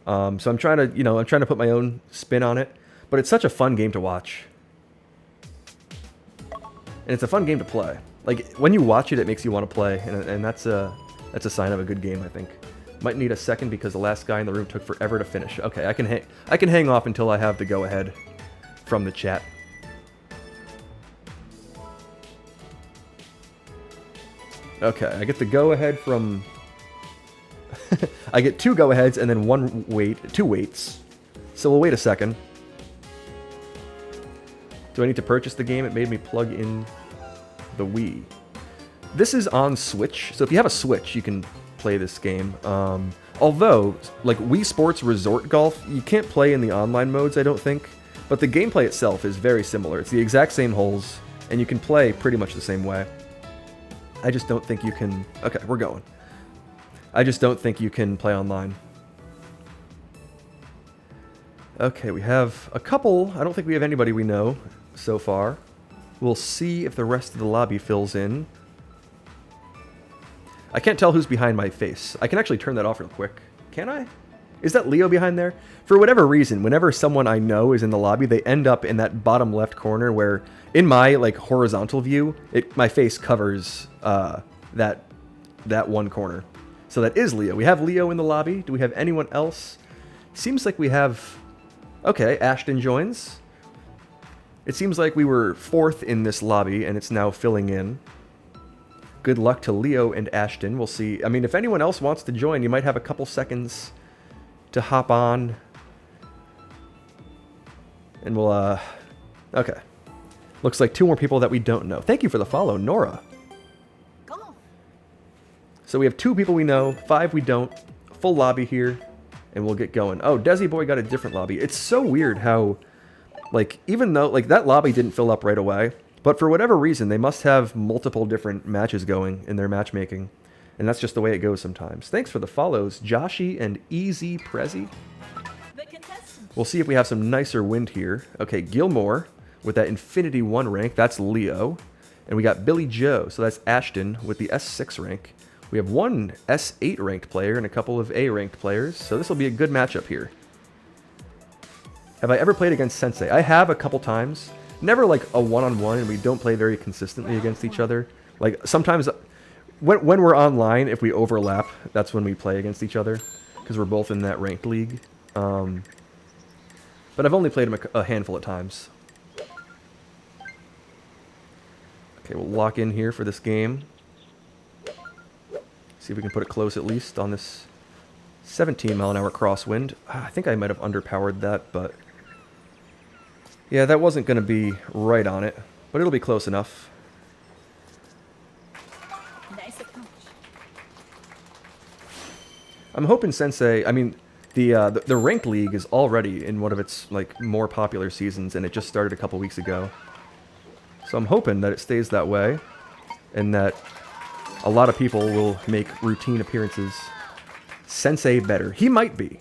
So I'm trying to put my own spin on it. But it's such a fun game to watch. And it's a fun game to play. Like, when you watch it, it makes you want to play. And that's a sign of a good game, I think. Might need a second because the last guy in the room took forever to finish. Okay, I can hang off until I have the go-ahead from the chat. Okay, I get the go-ahead from... I get 2 go-aheads and then 2 waits. So we'll wait a second. Do I need to purchase the game? It made me plug in the Wii. This is on Switch, so if you have a Switch, you can play this game. Although, like Wii Sports Resort Golf, you can't play in the online modes, I don't think. But the gameplay itself is very similar. It's the exact same holes, and you can play pretty much the same way. I just don't think you can... Okay, we're going. I just don't think you can play online. Okay, we have a couple. I don't think we have anybody we know so far. We'll see if the rest of the lobby fills in. I can't tell who's behind my face. I can actually turn that off real quick. Can I? Is that Leo behind there? For whatever reason, whenever someone I know is in the lobby, they end up in that bottom left corner where, in my like horizontal view, my face covers that one corner. So that is Leo. We have Leo in the lobby. Do we have anyone else? Seems like we have... Okay, Ashton joins. It seems like we were 4th in this lobby, and it's now filling in. Good luck to Leo and Ashton. We'll see. I mean, if anyone else wants to join, you might have a couple seconds to hop on. And we'll, okay. Looks like 2 more people that we don't know. Thank you for the follow, Nora. Go. So we have 2 people we know, 5 we don't. Full lobby here, and we'll get going. Oh, Desi Boy got a different lobby. It's so weird how, like, even though, like, that lobby didn't fill up right away, but for whatever reason, they must have multiple different matches going in their matchmaking. And that's just the way it goes sometimes. Thanks for the follows, Joshi and Easy Prezi. The contestant. We'll see if we have some nicer wind here. Okay, Gilmore with that Infinity 1 rank. That's Leo. And we got Billy Joe. So that's Ashton with the S6 rank. We have 1 S8 ranked player and a couple of A ranked players. So this will be a good matchup here. Have I ever played against Sensei? I have a couple times. Never like a one-on-one, and we don't play very consistently against each other. Like sometimes when we're online, if we overlap, that's when we play against each other. Because we're both in that ranked league. But I've only played him a handful of times. Okay, we'll lock in here for this game. See if we can put it close at least on this 17-mile-an-hour crosswind. I think I might have underpowered that, but... yeah, that wasn't going to be right on it, but it'll be close enough. Nice approach. I'm hoping Sensei... I mean, the ranked league is already in one of its, like, more popular seasons, and it just started a couple weeks ago. So I'm hoping that it stays that way, and that a lot of people will make routine appearances. Sensei better. He might be.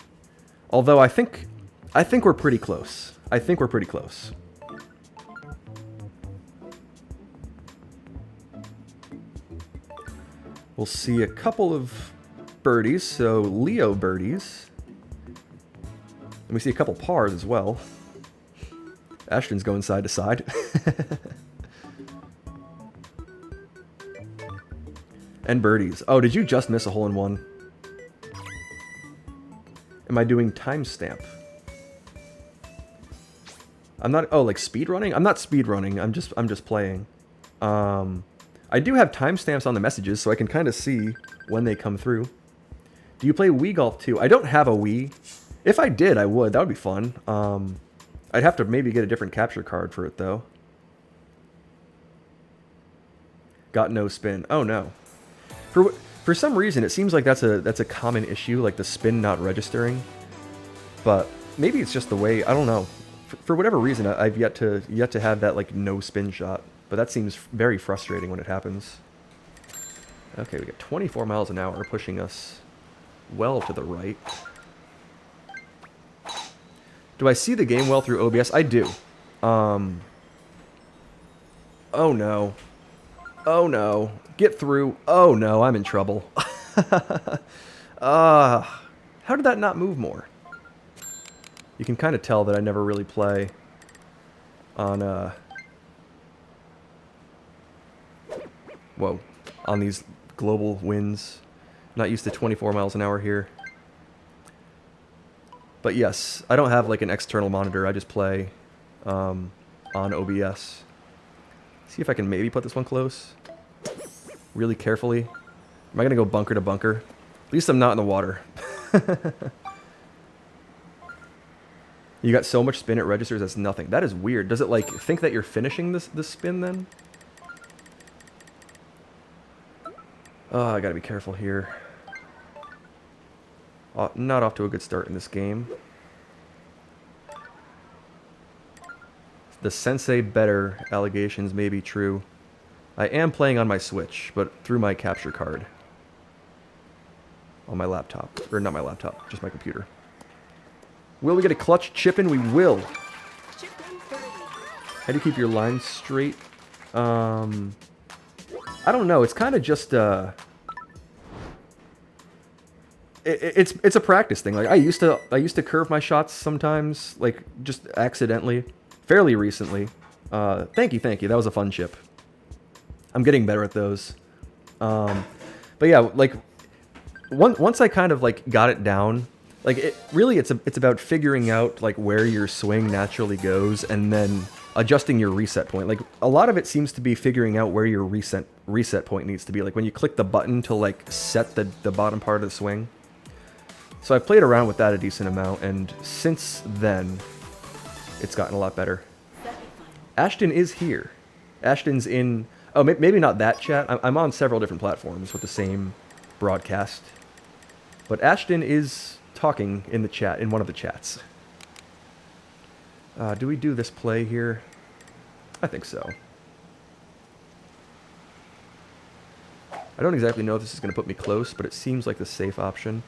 Although I think we're pretty close. I think we're pretty close. We'll see a couple of birdies, so Leo birdies. And we see a couple pars as well. Ashton's going side to side. And birdies. Oh, did you just miss a hole-in-one? Am I doing timestamp? I'm not... oh, like speed running? I'm not speed running. I'm just playing. I do have timestamps on the messages, so I can kind of see when they come through. Do you play Wii Golf too? I don't have a Wii. If I did, I would. That would be fun. I'd have to maybe get a different capture card for it, though. Got no spin. Oh, no. For some reason, it seems like that's a common issue, like the spin not registering. But maybe it's just the way, I don't know. For whatever reason, I've yet to have that like no spin shot. But that seems very frustrating when it happens. Okay, we got 24 miles an hour pushing us well to the right. Do I see the game well through OBS? I do. Oh no. Oh no. Get through. Oh no, I'm in trouble. How did that not move more? You can kind of tell that I never really play on, whoa, on these global winds. Not used to 24 miles an hour here. But yes, I don't have like an external monitor. I just play on OBS. See if I can maybe put this one close. Really carefully. Am I going to go bunker to bunker? At least I'm not in the water. You got so much spin it registers as nothing. That is weird. Does it like think that you're finishing this spin then? Oh, I gotta be careful here. Not off to a good start in this game. The Sensei better allegations may be true. I am playing on my Switch, but through my capture card. On my laptop. Or not my laptop, just my computer. Will we get a clutch chip in? We will. Chip in birdie. How do you keep your line straight? I don't know. It's kind of just it's a practice thing. Like I used to curve my shots sometimes, like just accidentally. Fairly recently. Thank you. That was a fun chip. I'm getting better at those. But yeah, like once I kind of like got it down, like it's about figuring out like where your swing naturally goes, and then adjusting your reset point. Like, a lot of it seems to be figuring out where your reset point needs to be. Like, when you click the button to, like, set the bottom part of the swing. So I played around with that a decent amount, and since then, it's gotten a lot better. Ashton is here. Ashton's in... Oh, maybe not that chat. I'm on several different platforms with the same broadcast. But Ashton is talking in the chat, in one of the chats. Do we do this play here? I think so. I don't exactly know if this is going to put me close, but it seems like the safe option.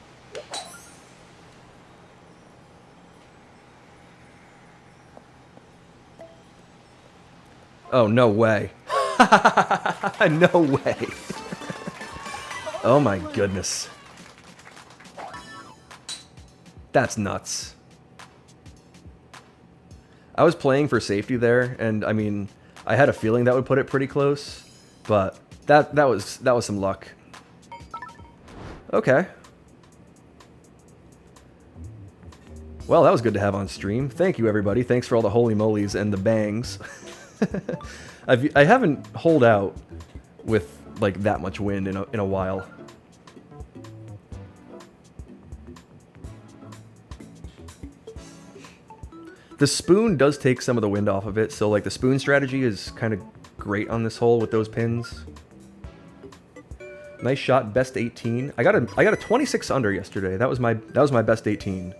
Oh, no way. No way. Oh my goodness. That's nuts. I was playing for safety there, and I mean, I had a feeling that would put it pretty close, but that was some luck. Okay. Well, that was good to have on stream. Thank you, everybody. Thanks for all the holy molies and the bangs. I haven't holed out with like that much wind in a while. The spoon does take some of the wind off of it, so like the spoon strategy is kind of great on this hole with those pins. Nice shot, best 18. I got a 26 under yesterday. That was my best 18.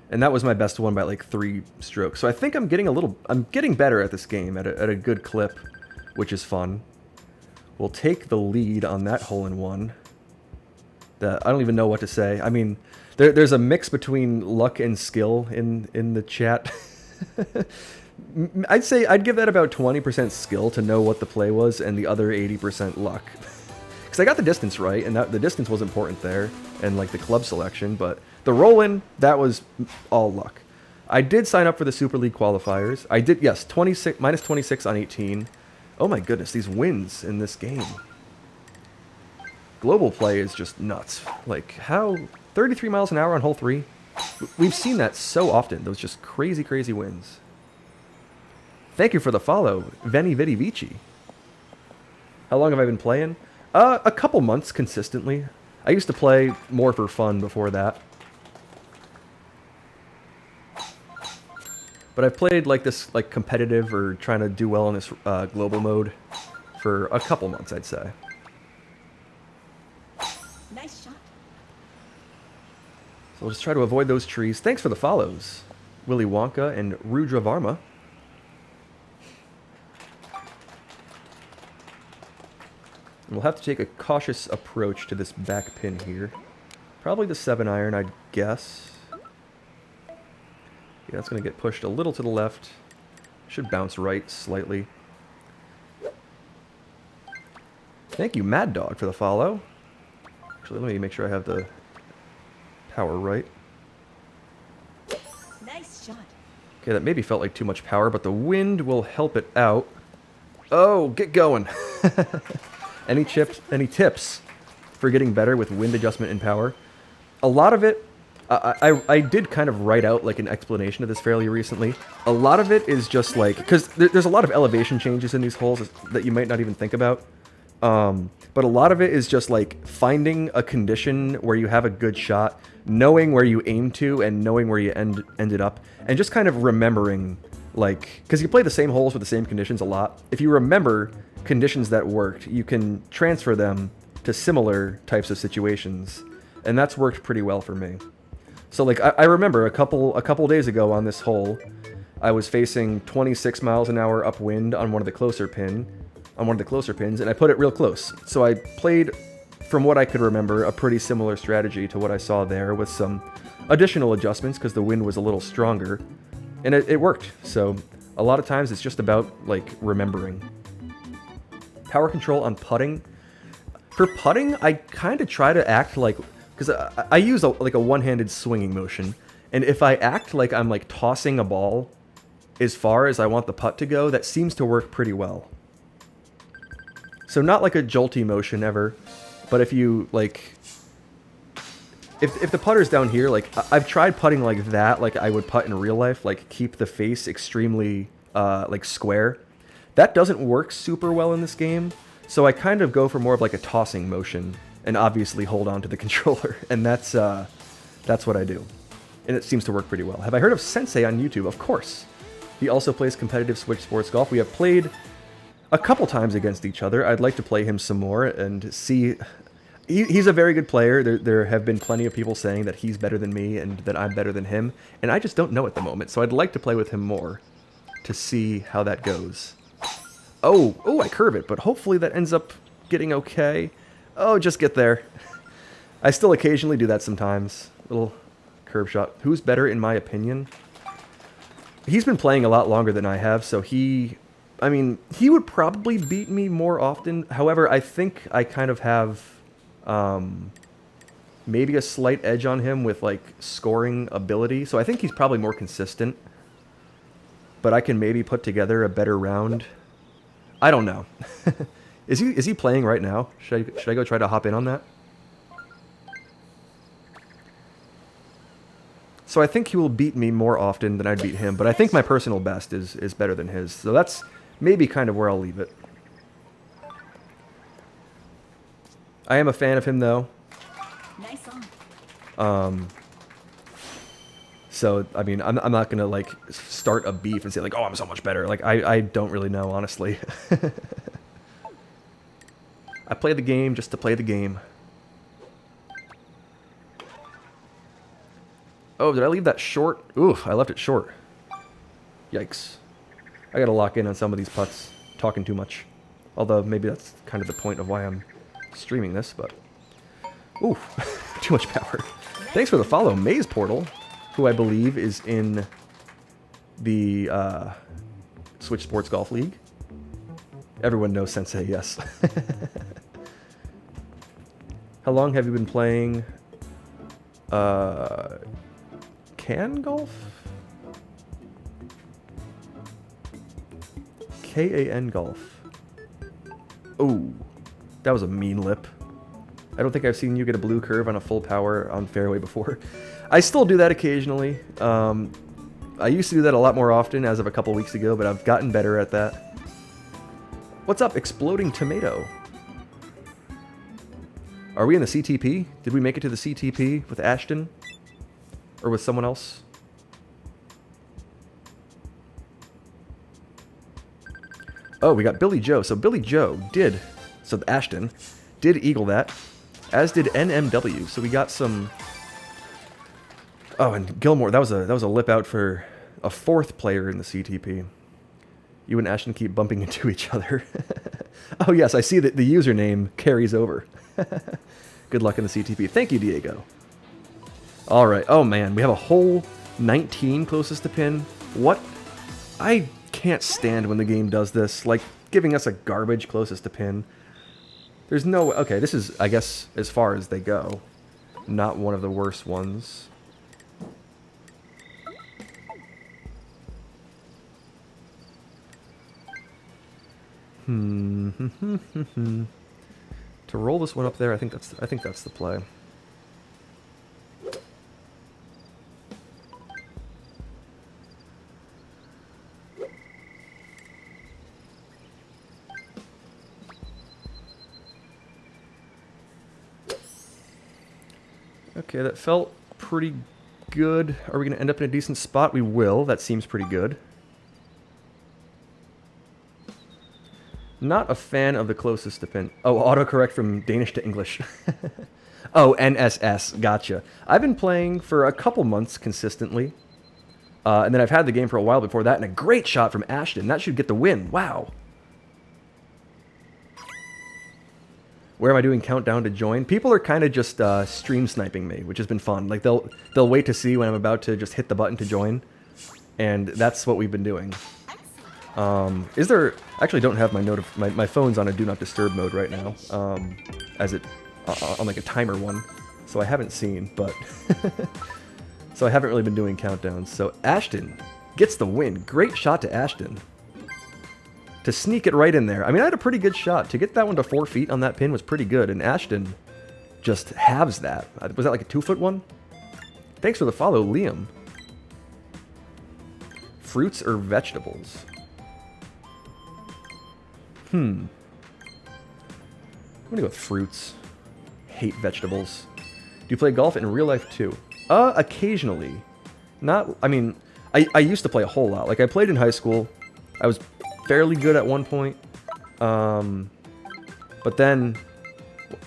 And that was my best one by like 3 strokes. So I think I'm getting better at this game at a good clip, which is fun. We'll take the lead on that hole-in-one. I don't even know what to say. I mean, there's a mix between luck and skill in the chat. I'd say I'd give that about 20% skill to know what the play was, and the other 80% luck. Because I got the distance right, and the distance was important there, and like the club selection, but the roll-in, that was all luck. I did sign up for the Super League qualifiers. I did, yes, minus 26 on 18. Oh my goodness, these wins in this game. Global play is just nuts. Like, how... 33 miles an hour on hole 3? We've seen that so often, those just crazy, crazy wins. Thank you for the follow, Veni Vidi Vici. How long have I been playing? A couple months consistently. I used to play more for fun before that. But I've played like this, like competitive or trying to do well in this global mode for a couple months, I'd say. Nice shot. So we'll just try to avoid those trees. Thanks for the follows, Willy Wonka and Rudra Varma. And we'll have to take a cautious approach to this back pin here. Probably the 7-iron, I'd guess. Yeah, that's going to get pushed a little to the left. Should bounce right slightly. Thank you, Mad Dog, for the follow. Actually, let me make sure I have the power right. Nice shot. Okay, that maybe felt like too much power, but the wind will help it out. Oh, get going. Any tips for getting better with wind adjustment and power? A lot of it, I did kind of write out like an explanation of this fairly recently. A lot of it is just like, because there's a lot of elevation changes in these holes that you might not even think about. But a lot of it is just like finding a condition where you have a good shot, knowing where you aim to and knowing where you ended up, and just kind of remembering, like, because you play the same holes with the same conditions a lot. If you remember conditions that worked, you can transfer them to similar types of situations, and that's worked pretty well for me. So like I remember a couple days ago on this hole, I was facing 26 miles an hour upwind on one of the closer pins, and I put it real close. So I played, from what I could remember, a pretty similar strategy to what I saw there, with some additional adjustments because the wind was a little stronger, and it worked. So a lot of times it's just about like remembering. Power control on putting. For putting, I kind of try to act like, because I use like a one-handed swinging motion, and if I act like I'm like tossing a ball as far as I want the putt to go, that seems to work pretty well. So not like a jolty motion ever, but if you like, if the putter's down here, like I've tried putting like that, like I would putt in real life, like keep the face extremely like square. That doesn't work super well in this game, so I kind of go for more of like a tossing motion, and obviously hold on to the controller, and that's what I do, and it seems to work pretty well. Have I heard of Sensei on YouTube? Of course. He also plays competitive Switch Sports Golf. We have played a couple times against each other. I'd like to play him some more and see. He's a very good player. There have been plenty of people saying that he's better than me and that I'm better than him, and I just don't know at the moment, so I'd like to play with him more to see how that goes. Oh, I curve it, but hopefully that ends up getting okay. Oh, just get there. I still occasionally do that sometimes. Little curve shot. Who's better in my opinion? He's been playing a lot longer than I have, so he would probably beat me more often. However, I think I kind of have maybe a slight edge on him with like scoring ability. So I think he's probably more consistent. But I can maybe put together a better round. I don't know. Is he playing right now? Should I go try to hop in on that? So I think he will beat me more often than I'd beat him, but I think my personal best is better than his. So that's maybe kind of where I'll leave it. I am a fan of him though. Nice on. So I mean, I'm not gonna like start a beef and say like, oh, I'm so much better. Like I don't really know, honestly. I play the game just to play the game. Oh, did I leave that short? Oof, I left it short. Yikes. I gotta lock in on some of these putts. Talking too much. Although, maybe that's kind of the point of why I'm streaming this, but... Oof, too much power. Thanks for the follow, Maze Portal, who I believe is in the Switch Sports Golf League. Everyone knows Sensei, yes. How long have you been playing... Can golf? K-A-N golf. Oh, that was a mean lip. I don't think I've seen you get a blue curve on a full power on fairway before. I still do that occasionally. I used to do that a lot more often as of a couple weeks ago, but I've gotten better at that. What's up, Exploding Tomato? Are we in the CTP? Did we make it to the CTP with Ashton? Or with someone else? Oh, we got Billy Joe. So Billy Joe did, so Ashton did eagle that, as did NMW. So we got some. Oh, and Gilmore. That was a lip out for a fourth player in the CTP. You and Ashton keep bumping into each other. Oh yes, I see that the username carries over. Good luck in the CTP. Thank you, Diego. All right. Oh man, we have a whole 19 closest to pin. What? I can't stand when the game does this, like giving us a garbage closest to pin. There's no... Okay, this is, I guess, as far as they go. Not one of the worst ones. To roll this one up there, I think that's the play. Okay, that felt pretty good. Are we going to end up in a decent spot? We will. That seems pretty good. Not a fan of the closest to pin. Oh, autocorrect from Danish to English. Oh, NSS. Gotcha. I've been playing for a couple months consistently. And then I've had the game for a while before that, and a great shot from Ashton. That should get the win. Wow. Where am I doing countdown to join? People are kind of just stream sniping me, which has been fun. Like they'll wait to see when I'm about to just hit the button to join, and that's what we've been doing. Is there... I actually don't have my phone's on a do not disturb mode right now, as it on like a timer one, so I haven't seen, but so I haven't really been doing countdowns. So Ashton gets the win. Great shot to Ashton to sneak it right in there. I mean, I had a pretty good shot. To get that one to 4 feet on that pin was pretty good, and Ashton just halves that. Was that like a 2-foot one? Thanks for the follow, Liam. Fruits or vegetables? I'm gonna go with fruits. Hate vegetables. Do you play golf in real life too? Occasionally. Not, I mean, I used to play a whole lot. Like, I played in high school. I was fairly good at one point. But then,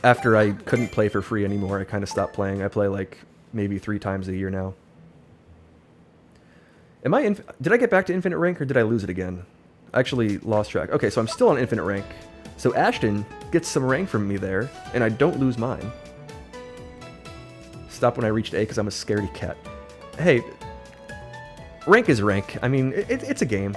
after I couldn't play for free anymore, I kind of stopped playing. I play, like, maybe 3 times a year now. Did I get back to infinite rank, or did I lose it again? I actually lost track. Okay, so I'm still on infinite rank. So Ashton gets some rank from me there, and I don't lose mine. Stop when I reached A because I'm a scaredy cat. Hey, rank is rank. I mean, it's a game.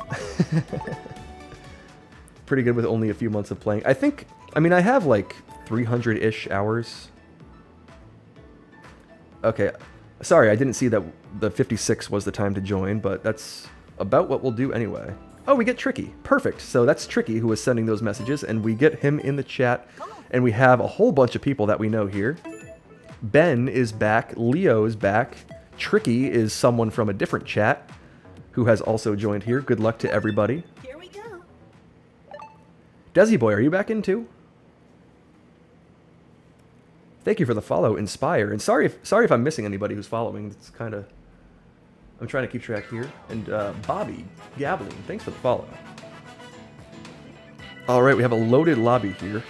Pretty good with only a few months of playing. I mean, I have like 300-ish hours. Okay, sorry, I didn't see that the 56 was the time to join, but that's about what we'll do anyway. Oh, we get Tricky. Perfect. So that's Tricky who was sending those messages, and we get him in the chat, and we have a whole bunch of people that we know here. Ben is back. Leo is back. Tricky is someone from a different chat who has also joined here. Good luck to everybody. Here we go. Desi Boy, are you back in too? Thank you for the follow, Inspire. And sorry if I'm missing anybody who's following. It's kind of... I'm trying to keep track here. And Bobby Gabbling, thanks for the follow. All right, we have a loaded lobby here.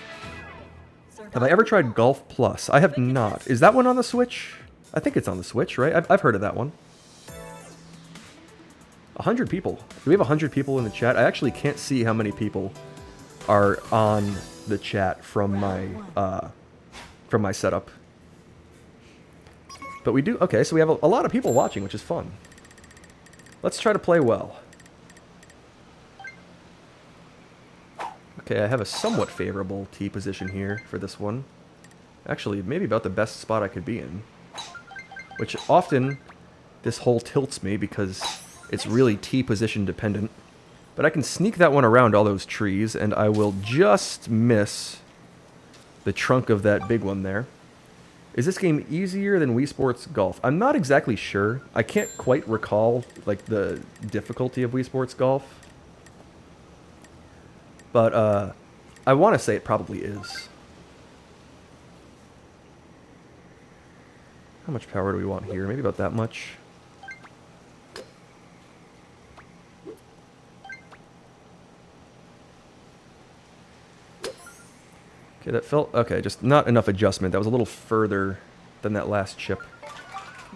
Have I ever tried Golf Plus? I have not. Is that one on the Switch? I think it's on the Switch, right? I've heard of that one. 100 people. Do we have 100 people in the chat? I actually can't see how many people are on the chat from my setup. But we do... Okay, so we have a lot of people watching, which is fun. Let's try to play well. Okay, I have a somewhat favorable tee position here for this one. Actually, maybe about the best spot I could be in. Which often, this hole tilts me because it's really tee position dependent. But I can sneak that one around all those trees, and I will just miss the trunk of that big one there. Is this game easier than Wii Sports Golf? I'm not exactly sure. I can't quite recall like the difficulty of Wii Sports Golf. But I want to say it probably is. How much power do we want here? Maybe about that much. Okay, that felt... Okay, just not enough adjustment. That was a little further than that last chip.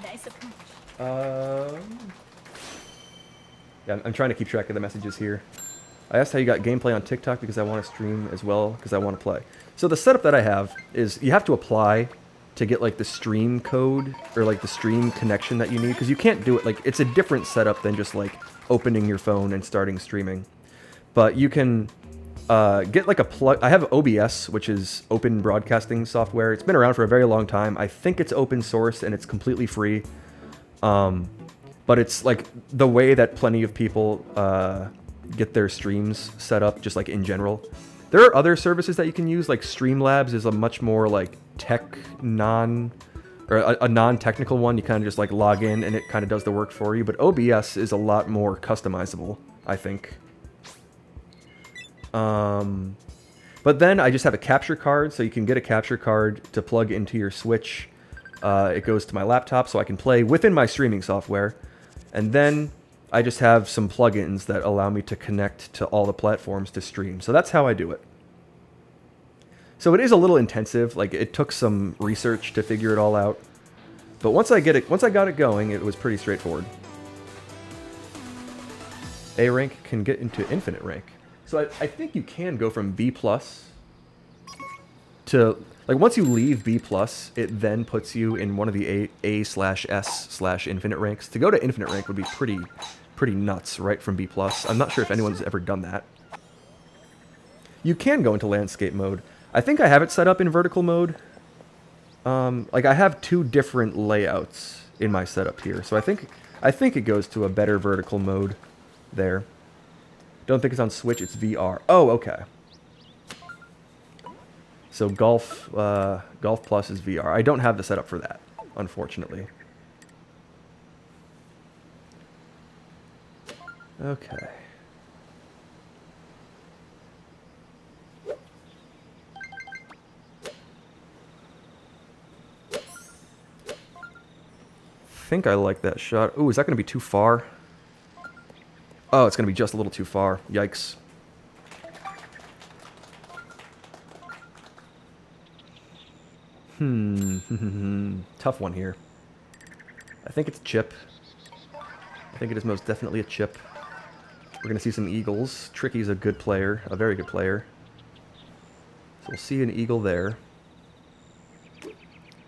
Nice approach. Yeah, I'm trying to keep track of the messages here. I asked how you got gameplay on TikTok because I want to stream as well, because I want to play. So the setup that I have is you have to apply to get like the stream code or like the stream connection that you need, because you can't do it like... It's a different setup than just like opening your phone and starting streaming. But you can... get like a plug. I have OBS, which is open broadcasting software. It's been around for a very long time. I think it's open source and it's completely free. But it's like the way that plenty of people get their streams set up, just like in general. There are other services that you can use, like Streamlabs is a much more like a non-technical one. You kind of just like log in and it kind of does the work for you. But OBS is a lot more customizable, I think. But then I just have a capture card, so you can get a capture card to plug into your Switch. It goes to my laptop, so I can play within my streaming software. And then I just have some plugins that allow me to connect to all the platforms to stream. So that's how I do it. So it is a little intensive. Like, it took some research to figure it all out. But once I got it going, it was pretty straightforward. A rank can get into infinite rank. So I think you can go from B+ to... Like, once you leave B+, it then puts you in one of the A/S/infinite ranks. To go to infinite rank would be pretty nuts, right, from B+. I'm not sure if anyone's ever done that. You can go into landscape mode. I think I have it set up in vertical mode. Like, I have 2 different layouts in my setup here. So I think it goes to a better vertical mode there. Don't think it's on Switch, it's VR. Oh, okay. So Golf Plus is VR. I don't have the setup for that, unfortunately. Okay. I think I like that shot. Ooh, is that going to be too far? Oh, it's going to be just a little too far. Yikes. Tough one here. I think it's a chip. I think it is most definitely a chip. We're going to see some eagles. Tricky's a good player, a very good player. So we'll see an eagle there.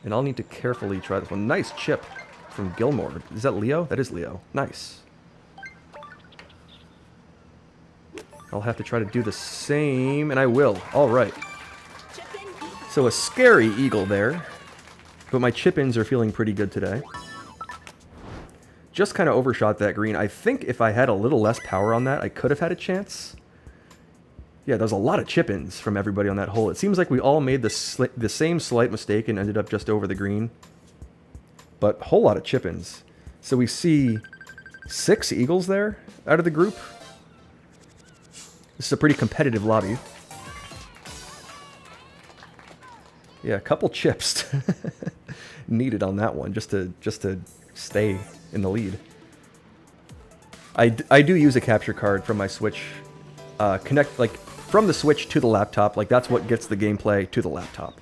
And I'll need to carefully try this one. Nice chip from Gilmore. Is that Leo? That is Leo. Nice. I'll have to try to do the same, and I will. All right. So a scary eagle there. But my chip-ins are feeling pretty good today. Just kind of overshot that green. I think if I had a little less power on that, I could have had a chance. Yeah, there's a lot of chip-ins from everybody on that hole. It seems like we all made the same slight mistake and ended up just over the green. But a whole lot of chip-ins. So we see 6 eagles there out of the group. This is a pretty competitive lobby. Yeah, a couple chips needed on that one just to stay in the lead. I do use a capture card from my Switch. Connect, like, from the Switch to the laptop. Like, that's what gets the gameplay to the laptop.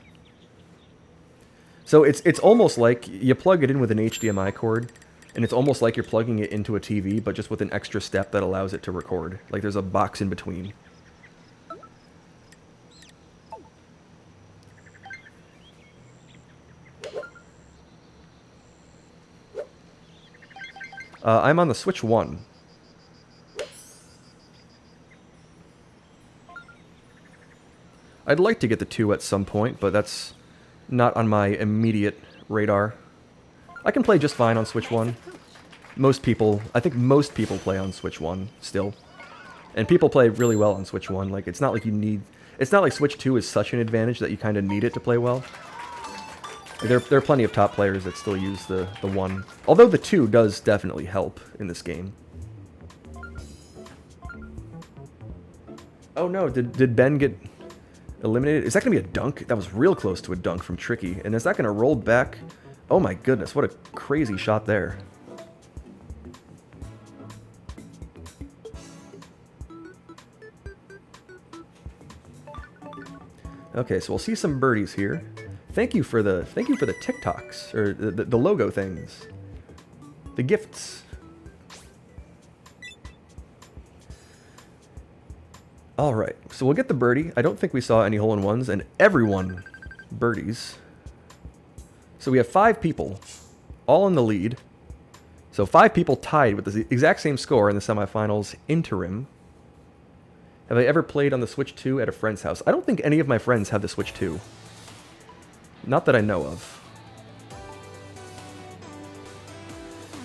So it's almost like you plug it in with an HDMI cord, and it's almost like you're plugging it into a TV, but just with an extra step that allows it to record. Like, there's a box in between. I'm on the Switch 1. I'd like to get the 2 at some point, but that's not on my immediate radar. I can play just fine on Switch 1. I think most people play on Switch 1 still. And people play really well on Switch 1. Like, it's not like Switch 2 is such an advantage that you kind of need it to play well. There are plenty of top players that still use the 1. Although the 2 does definitely help in this game. Oh no, did Ben get eliminated? Is that going to be a dunk? That was real close to a dunk from Tricky. And is that going to roll back? Oh my goodness, what a crazy shot there. Okay, so we'll see some birdies here. Thank you for the TikToks, or the logo things. The gifts. Alright, so we'll get the birdie. I don't think we saw any hole-in-ones, and everyone birdies. So we have 5 people, all in the lead. So 5 people tied with the exact same score in the semifinals interim. Have I ever played on the Switch 2 at a friend's house? I don't think any of my friends have the Switch 2. Not that I know of.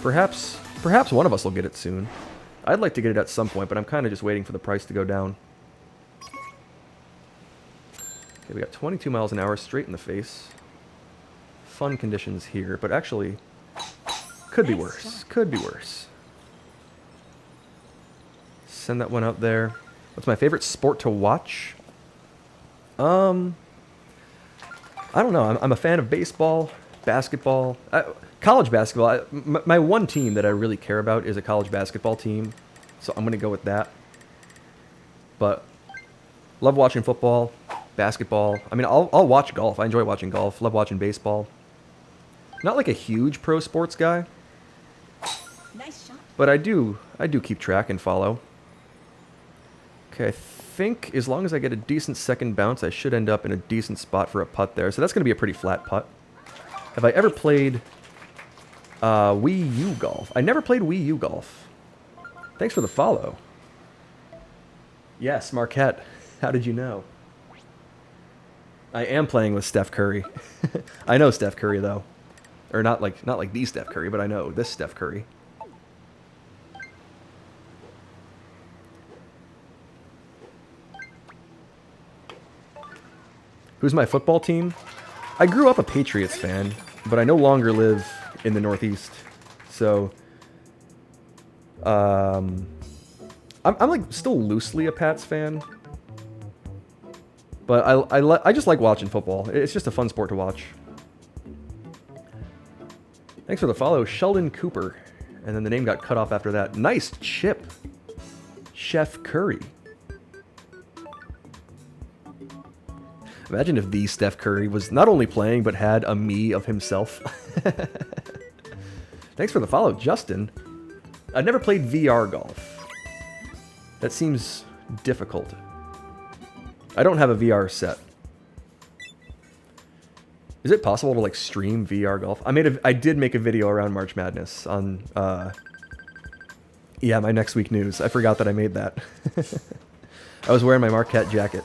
Perhaps one of us will get it soon. I'd like to get it at some point, but I'm kind of just waiting for the price to go down. Okay, we got 22 miles an hour straight in the face. Fun conditions here, but actually could be worse. Could be worse. Send that one out there. What's my favorite sport to watch? I don't know. I'm a fan of baseball, basketball, college basketball. My one team that I really care about is a college basketball team, so I'm going to go with that. But love watching football, basketball. I mean, I'll watch golf. I enjoy watching golf. Love watching baseball. Not like a huge pro sports guy, Nice shot. but I do keep track and follow. Okay, I think as long as I get a decent second bounce, I should end up in a decent spot for a putt there. So that's going to be a pretty flat putt. Have I ever played Wii U golf? I never played Wii U golf. Thanks for the follow. Yes, Marquette. How did you know? I am playing with Steph Curry. I know Steph Curry though, or not like the Steph Curry, but I know this Steph Curry. Who's my football team? I grew up a Patriots fan, but I no longer live in the Northeast. So, I'm like still loosely a Pats fan. But I just like watching football. It's just a fun sport to watch. Thanks for the follow, Sheldon Cooper. And then the name got cut off after that. Nice chip, Chef Curry. Imagine if the Steph Curry was not only playing, but had a me of himself. Thanks for the follow, Justin. I've never played VR golf. That seems difficult. I don't have a VR set. Is it possible to like stream VR golf? I did make a video around March Madness on yeah, my next week news. I forgot that I made that. I was wearing my Marquette jacket.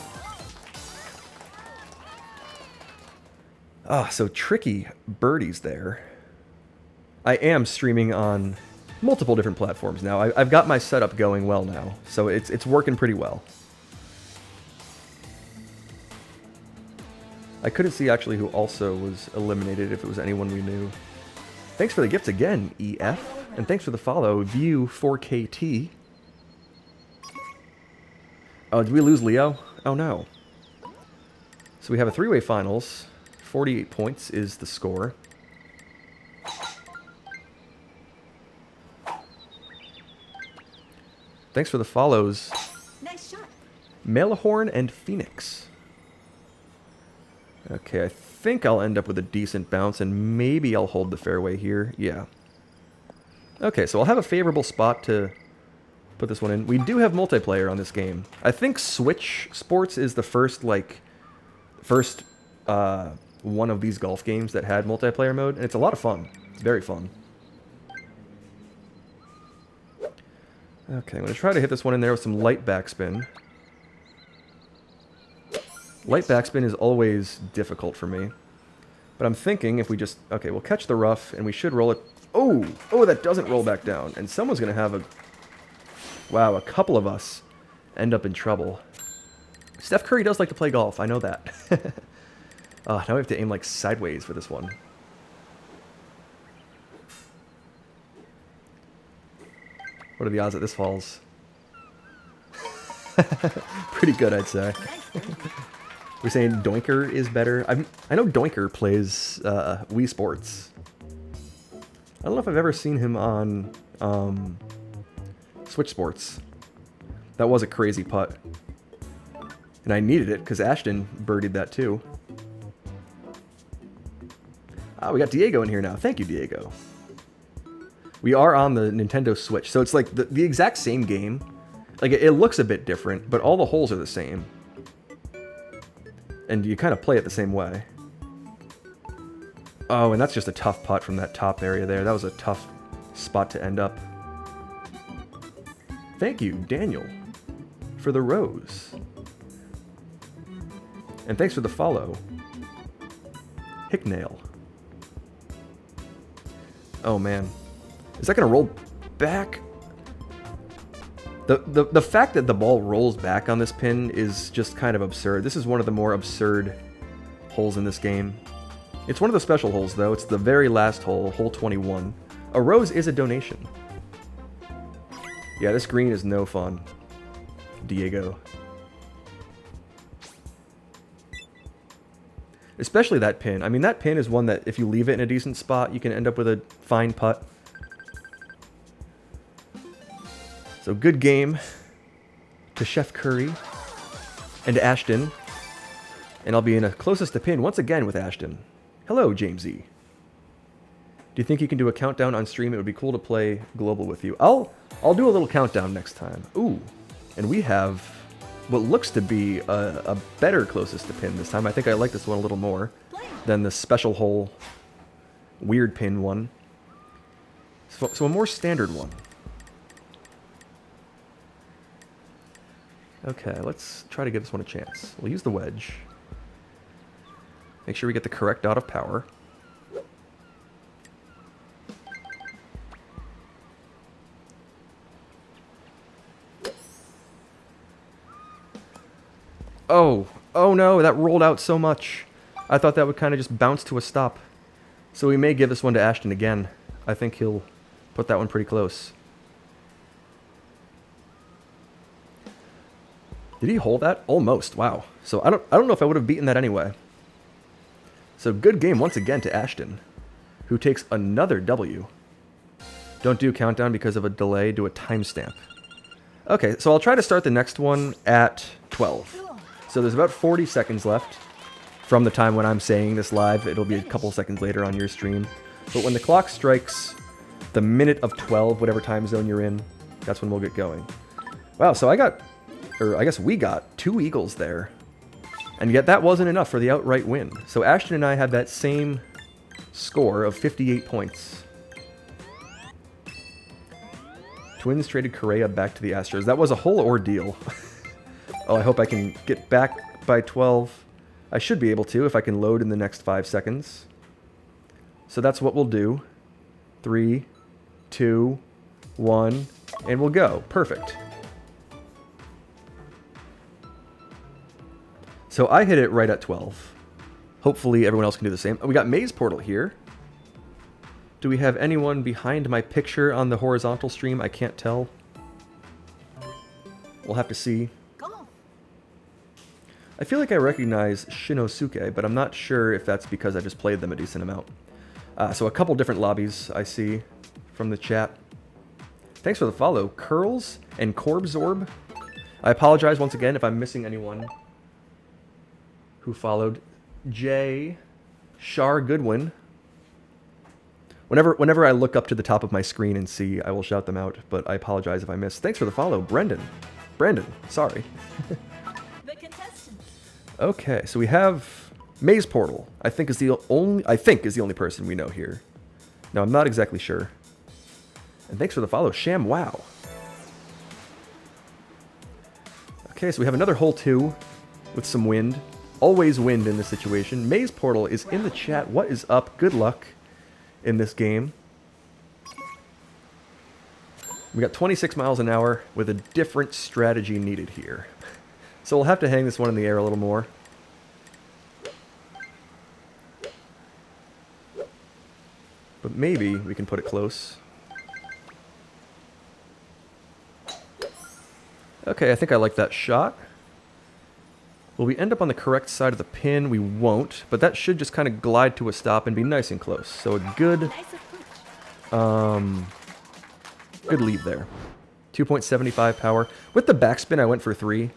Ah, so tricky birdies there. I am streaming on multiple different platforms now. I've got my setup going well now, so it's working pretty well. I couldn't see actually who also was eliminated, if it was anyone we knew. Thanks for the gifts again, EF. And thanks for the follow, View 4KT. Oh, did we lose Leo? Oh no. So we have a three-way finals. 48 points is the score. Thanks for the follows. Nice shot. Malahorn and Phoenix. Okay, I think I'll end up with a decent bounce, and maybe I'll hold the fairway here. Yeah. Okay, so I'll have a favorable spot to put this one in. We do have multiplayer on this game. I think Switch Sports is the first one of these golf games that had multiplayer mode, and it's a lot of fun. It's very fun. Okay, I'm going to try to hit this one in there with some light backspin. Light backspin is always difficult for me. But I'm thinking if we just... Okay, we'll catch the rough, and we should roll it... Oh! Oh, that doesn't roll back down. And someone's going to have a... Wow, a couple of us end up in trouble. Steph Curry does like to play golf, I know that. Now we have to aim, like, sideways for this one. What are the odds that this falls? Pretty good, I'd say. We're saying Doinker is better. I know Doinker plays Wii Sports. I don't know if I've ever seen him on Switch Sports. That was a crazy putt. And I needed it because Ashton birdied that too. Ah, we got Diego in here now. Thank you, Diego. We are on the Nintendo Switch, so it's like the exact same game. Like, it looks a bit different, but all the holes are the same. And you kind of play it the same way. Oh, and that's just a tough putt from that top area there. That was a tough spot to end up. Thank you, Daniel, for the rose. And thanks for the follow, Hicknail. Oh, man. Is that going to roll back? The fact that the ball rolls back on this pin is just kind of absurd. This is one of the more absurd holes in this game. It's one of the special holes, though. It's the very last hole, hole 21. A rose is a donation. Yeah, this green is no fun, Diego. Especially that pin. I mean, that pin is one that if you leave it in a decent spot, you can end up with a fine putt. So good game to Chef Curry and Ashton. And I'll be in a closest to pin once again with Ashton. Hello, James E. Do you think you can do a countdown on stream? It would be cool to play global with you. I'll do a little countdown next time. Ooh, and we have what looks to be a better closest to pin this time. I think I like this one a little more than the special hole weird pin one. So a more standard one. Okay, let's try to give this one a chance. We'll use the wedge. Make sure we get the correct dot of power. Oh, Oh no, that rolled out so much. I thought that would kind of just bounce to a stop. So we may give this one to Ashton again. I think he'll put that one pretty close. Did he hold that? Almost. Wow. So I don't know if I would have beaten that anyway. So good game once again to Ashton, who takes another W. Don't do countdown because of a delay. Do a timestamp. Okay, so I'll try to start the next one at 12. So there's about 40 seconds left from the time when I'm saying this live. It'll be a couple seconds later on your stream. But when the clock strikes the minute of 12, whatever time zone you're in, that's when we'll get going. Wow, so I guess we got 2 eagles there. And yet that wasn't enough for the outright win. So Ashton and I had that same score of 58 points. Twins traded Correa back to the Astros. That was a whole ordeal. Oh, I hope I can get back by 12. I should be able to if I can load in the next 5 seconds. So that's what we'll do. 3, 2, 1, and we'll go. Perfect. So I hit it right at 12. Hopefully everyone else can do the same. We got Maze Portal here. Do we have anyone behind my picture on the horizontal stream? I can't tell. We'll have to see. Go. I feel like I recognize Shinosuke, but I'm not sure if that's because I just played them a decent amount. So a couple different lobbies I see from the chat. Thanks for the follow, Curls and Corbzorb. I apologize once again if I'm missing anyone who followed. Jay, Shar Goodwin. Whenever I look up to the top of my screen and see, I will shout them out, but I apologize if I miss. Thanks for the follow, Brendan. Brandon, sorry. The contestant. Okay, so we have Maze Portal. I think is the only person we know here. No, I'm not exactly sure. And thanks for the follow, Sham Wow. Okay, so we have another hole 2 with some wind. Always wind in this situation. Maze Portal is in the chat. What is up? Good luck in this game. We got 26 miles an hour with a different strategy needed here. So we'll have to hang this one in the air a little more. But maybe we can put it close. Okay, I think I like that shot. Will we end up on the correct side of the pin? We won't, but that should just kind of glide to a stop and be nice and close. So a good, Nice approach. good lead there. 2.75 power. With the backspin, I went for 3.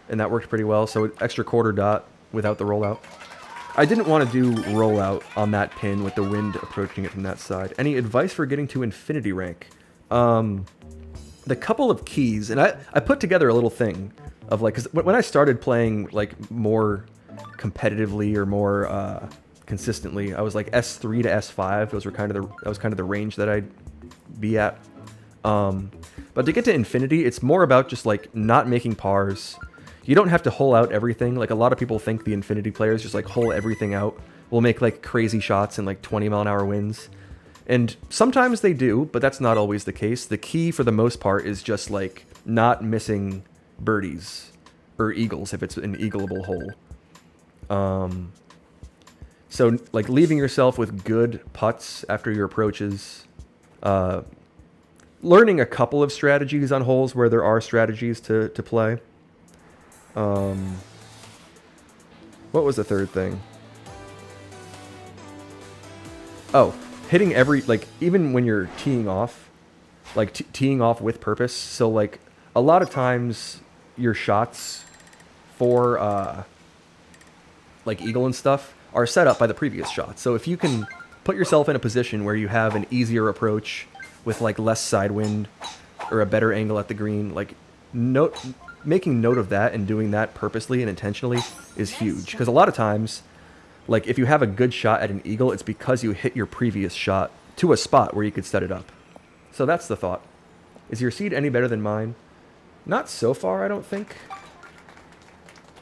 And that worked pretty well. So extra quarter dot without the rollout. I didn't want to do rollout on that pin with the wind approaching it from that side. Any advice for getting to infinity rank? The couple of keys, and I put together a little thing of like, because when I started playing like more competitively or more consistently, I was like S3 to S5. Those were kind of that was kind of the range that I'd be at. But to get to infinity, it's more about just like not making pars. You don't have to hole out everything. Like a lot of people think the infinity players just like hole everything out. Will make like crazy shots and like 20-mile-an-hour winds. And sometimes they do, but that's not always the case. The key for the most part is just like not missing birdies or eagles if it's an eagleable hole. So like leaving yourself with good putts after your approaches. Learning a couple of strategies on holes where there are strategies to play. What was the third thing? Oh, hitting every, like, even when you're teeing off, like teeing off with purpose. So like a lot of times your shots for like eagle and stuff are set up by the previous shot. So if you can put yourself in a position where you have an easier approach with like less side wind or a better angle at the green, like making note of that and doing that purposely and intentionally is huge. Because a lot of times, like if you have a good shot at an eagle, it's because you hit your previous shot to a spot where you could set it up. So that's the thought. Is your seed any better than mine? Not so far, I don't think.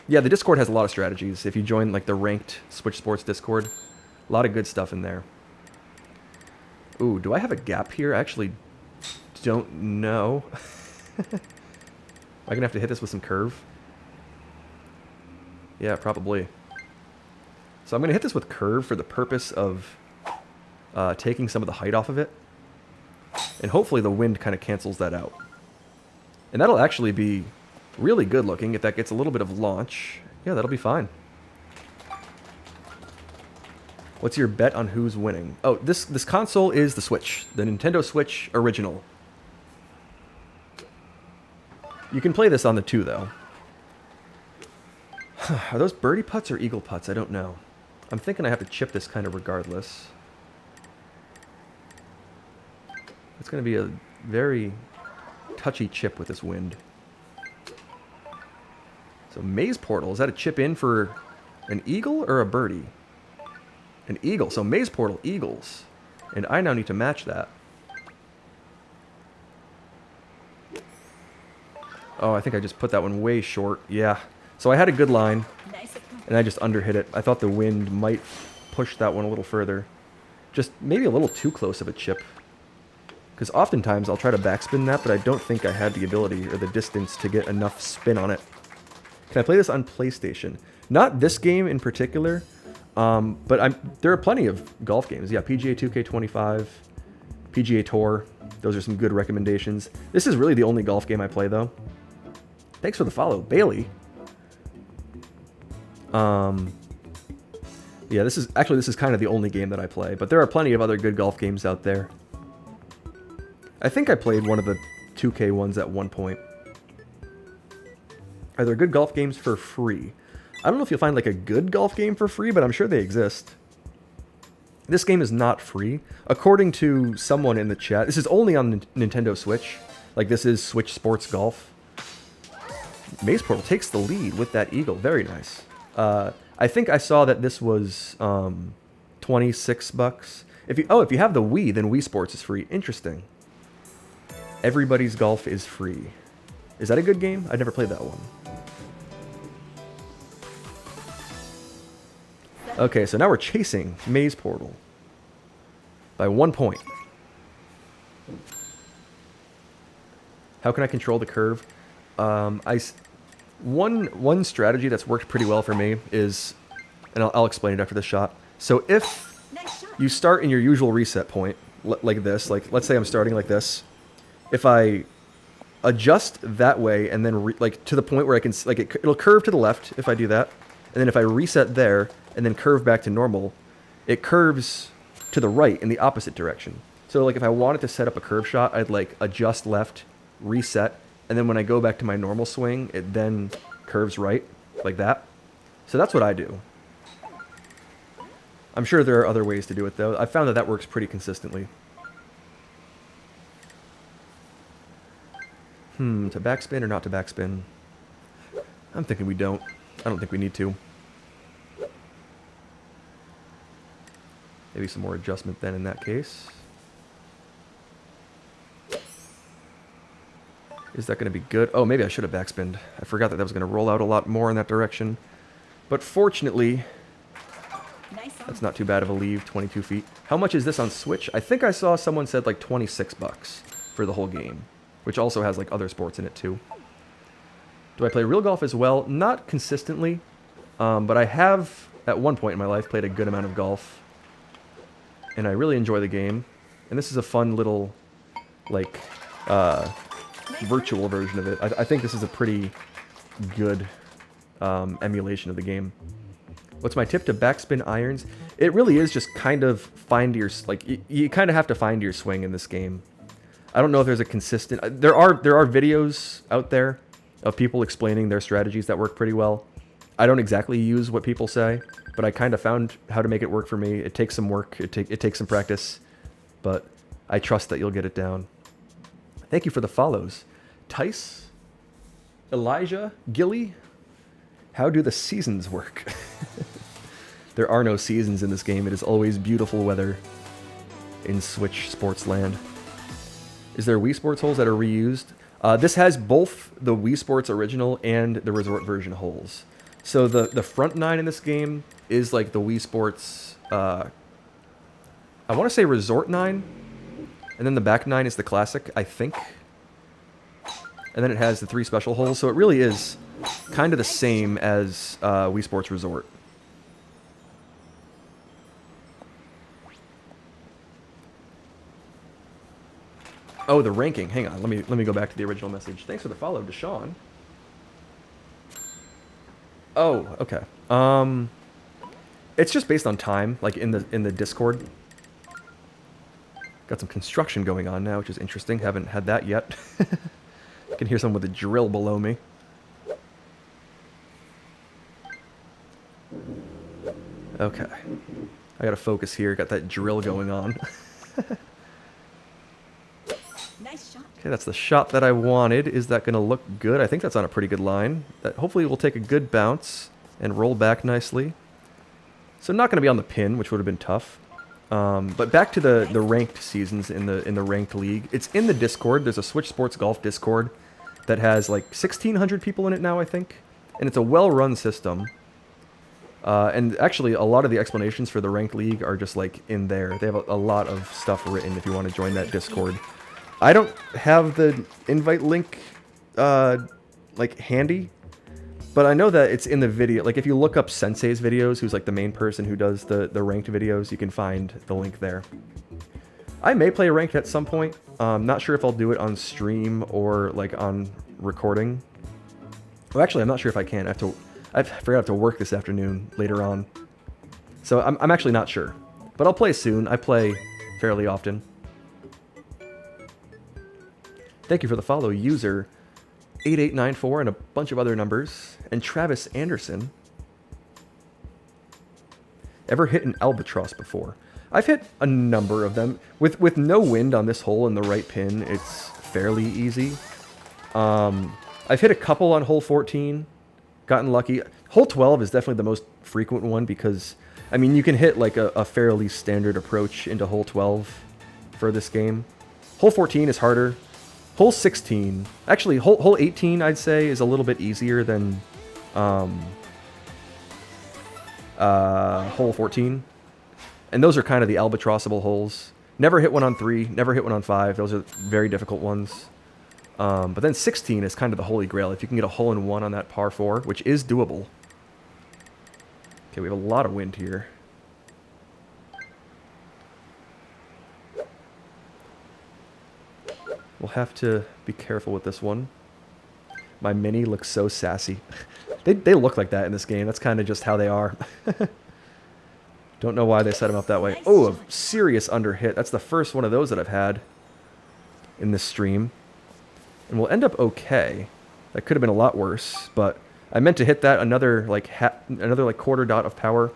Yeah, the Discord has a lot of strategies. If you join like the ranked Switch Sports Discord, a lot of good stuff in there. Ooh, do I have a gap here? I actually don't know. Am I gonna have to hit this with some curve? Yeah, probably. So I'm going to hit this with curve for the purpose of taking some of the height off of it. And hopefully the wind kind of cancels that out. And that'll actually be really good looking if that gets a little bit of launch. Yeah, that'll be fine. What's your bet on who's winning? Oh, this console is the Switch. The Nintendo Switch original. You can play this on the 2, though. Are those birdie putts or eagle putts? I don't know. I'm thinking I have to chip this kind of regardless. It's going to be a very touchy chip with this wind. So Maze Portal, is that a chip in for an eagle or a birdie? An eagle. So Maze Portal, eagles. And I now need to match that. Oh, I think I just put that one way short. Yeah. So I had a good line, and I just underhit it. I thought the wind might push that one a little further. Just maybe a little too close of a chip. Because oftentimes I'll try to backspin that, but I don't think I had the ability or the distance to get enough spin on it. Can I play this on PlayStation? Not this game in particular, but there are plenty of golf games. Yeah, PGA 2K25, PGA Tour. Those are some good recommendations. This is really the only golf game I play, though. Thanks for the follow, Bailey. Yeah, this is kind of the only game that I play, but there are plenty of other good golf games out there. I think I played one of the 2K ones at one point. Are there good golf games for free? I don't know if you'll find like a good golf game for free, but I'm sure they exist. This game is not free. According to someone in the chat, this is only on Nintendo Switch. Like, this is Switch Sports Golf. Maze Portal takes the lead with that eagle. Very nice. I think I saw that this was $26. If you have the Wii, then Wii Sports is free. Interesting. Everybody's Golf is free. Is that a good game? I never played that one. Okay, so now we're chasing Maze Portal by 1 point. How can I control the curve? One strategy that's worked pretty well for me is, and I'll explain it after this shot. So if you start in your usual reset point, like this, like let's say I'm starting like this, if I adjust that way and then to the point where I can, like it'll curve to the left if I do that, and then if I reset there and then curve back to normal, it curves to the right in the opposite direction. So like if I wanted to set up a curve shot, I'd like adjust left, reset, and then when I go back to my normal swing, it then curves right, like that. So that's what I do. I'm sure there are other ways to do it, though. I found that that works pretty consistently. To backspin or not to backspin? I'm thinking we don't. I don't think we need to. Maybe some more adjustment then in that case. Is that going to be good? Oh, maybe I should have backspinned. I forgot that was going to roll out a lot more in that direction. But fortunately, that's not too bad of a leave, 22 feet. How much is this on Switch? I think I saw someone said like $26 for the whole game, which also has like other sports in it too. Do I play real golf as well? Not consistently, but I have at one point in my life played a good amount of golf, and I really enjoy the game. And this is a fun little, like, virtual version of it. I think this is a pretty good emulation of the game. What's my tip to backspin irons? It really is just kind of find your, like, you kind of have to find your swing in this game. I don't know if there's a consistent, there are videos out there of people explaining their strategies that work pretty well. I don't exactly use what people say, but I kind of found how to make it work for me. It takes some work, it takes some practice, but I trust that you'll get it down. Thank you for the follows. Tice, Elijah, Gilly, how do the seasons work? There are no seasons in this game. It is always beautiful weather in Switch Sports Land. Is there Wii Sports holes that are reused? This has both the Wii Sports original and the Resort version holes. So the front nine in this game is like the Wii Sports, I want to say Resort 9, and then the back 9 is the classic, I think. And then it has the 3 special holes, so it really is kind of the same as Wii Sports Resort. Oh, the ranking. Hang on. Let me go back to the original message. Thanks for the follow, Deshaun. Oh, okay. It's just based on time, like in the Discord. Got some construction going on now, which is interesting. Haven't had that yet. I can hear someone with a drill below me. Okay. I gotta focus here. Got that drill going on. Nice shot. Okay, that's the shot that I wanted. Is that gonna look good? I think that's on a pretty good line. That hopefully will take a good bounce and roll back nicely. So not gonna be on the pin, which would have been tough. But back to the ranked seasons in the ranked league. It's in the Discord. There's a Switch Sports Golf Discord that has like 1,600 people in it now, I think. And it's a well-run system. And actually, a lot of the explanations for the ranked league are just like in there. They have a lot of stuff written if you want to join that Discord. I don't have the invite link like handy, but I know that it's in the video. Like if you look up Sensei's videos, who's like the main person who does the ranked videos, you can find the link there. I may play ranked at some point. Not sure if I'll do it on stream or like on recording. Well, actually, I'm not sure if I can. I forgot to work this afternoon later on, so I'm actually not sure. But I'll play soon. I play fairly often. Thank you for the follow, user 8894 and a bunch of other numbers. And Travis Anderson. Ever hit an albatross before? I've hit a number of them. With no wind on this hole in the right pin, it's fairly easy. I've hit a couple on hole 14, gotten lucky. Hole 12 is definitely the most frequent one because, I mean, you can hit like a fairly standard approach into hole 12 for this game. Hole 14 is harder. Hole 16, actually hole 18 I'd say is a little bit easier than hole 14. And those are kind of the albatrossable holes. Never hit one on 3, never hit one on 5. Those are very difficult ones. But then 16 is kind of the holy grail. If you can get a hole in 1 on that par 4, which is doable. Okay, we have a lot of wind here. We'll have to be careful with this one. My mini looks so sassy. They look like that in this game. That's kind of just how they are. Don't know why they set them up that way. Oh, a serious underhit. That's the first one of those that I've had in this stream. And we'll end up okay. That could have been a lot worse, but I meant to hit that another like quarter dot of power,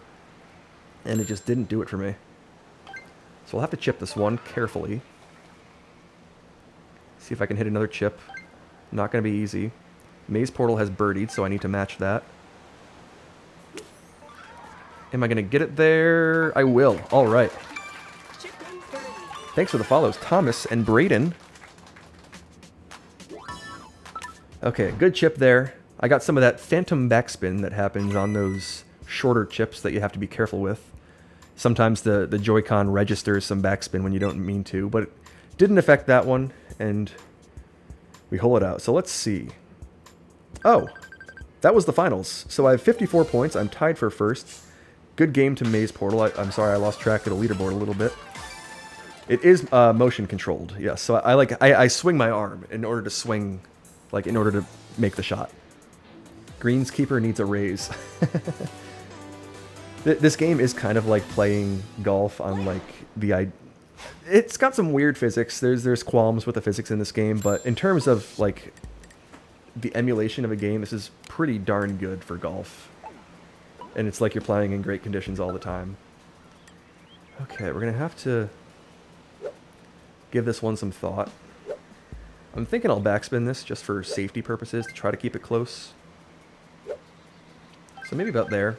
and it just didn't do it for me. So we'll have to chip this one carefully. See if I can hit another chip. Not going to be easy. Maze Portal has birdied, so I need to match that. Am I going to get it there? I will. All right. Thanks for the follows, Thomas and Braden. Okay, good chip there. I got some of that phantom backspin that happens on those shorter chips that you have to be careful with. Sometimes the Joy-Con registers some backspin when you don't mean to, but it didn't affect that one, and we hole it out. So let's see. Oh, that was the finals. So I have 54 points. I'm tied for first. Good game to Maze Portal. I'm sorry I lost track of the leaderboard a little bit. It is motion controlled, yes. So I swing my arm in order to swing, like in order to make the shot. Greenskeeper needs a raise. This game is kind of like playing golf on like the... It's got some weird physics. There's qualms with the physics in this game, but in terms of like the emulation of a game, this is pretty darn good for golf. And it's like you're playing in great conditions all the time. Okay, we're gonna have to give this one some thought. I'm thinking I'll backspin this just for safety purposes to try to keep it close. So maybe about there.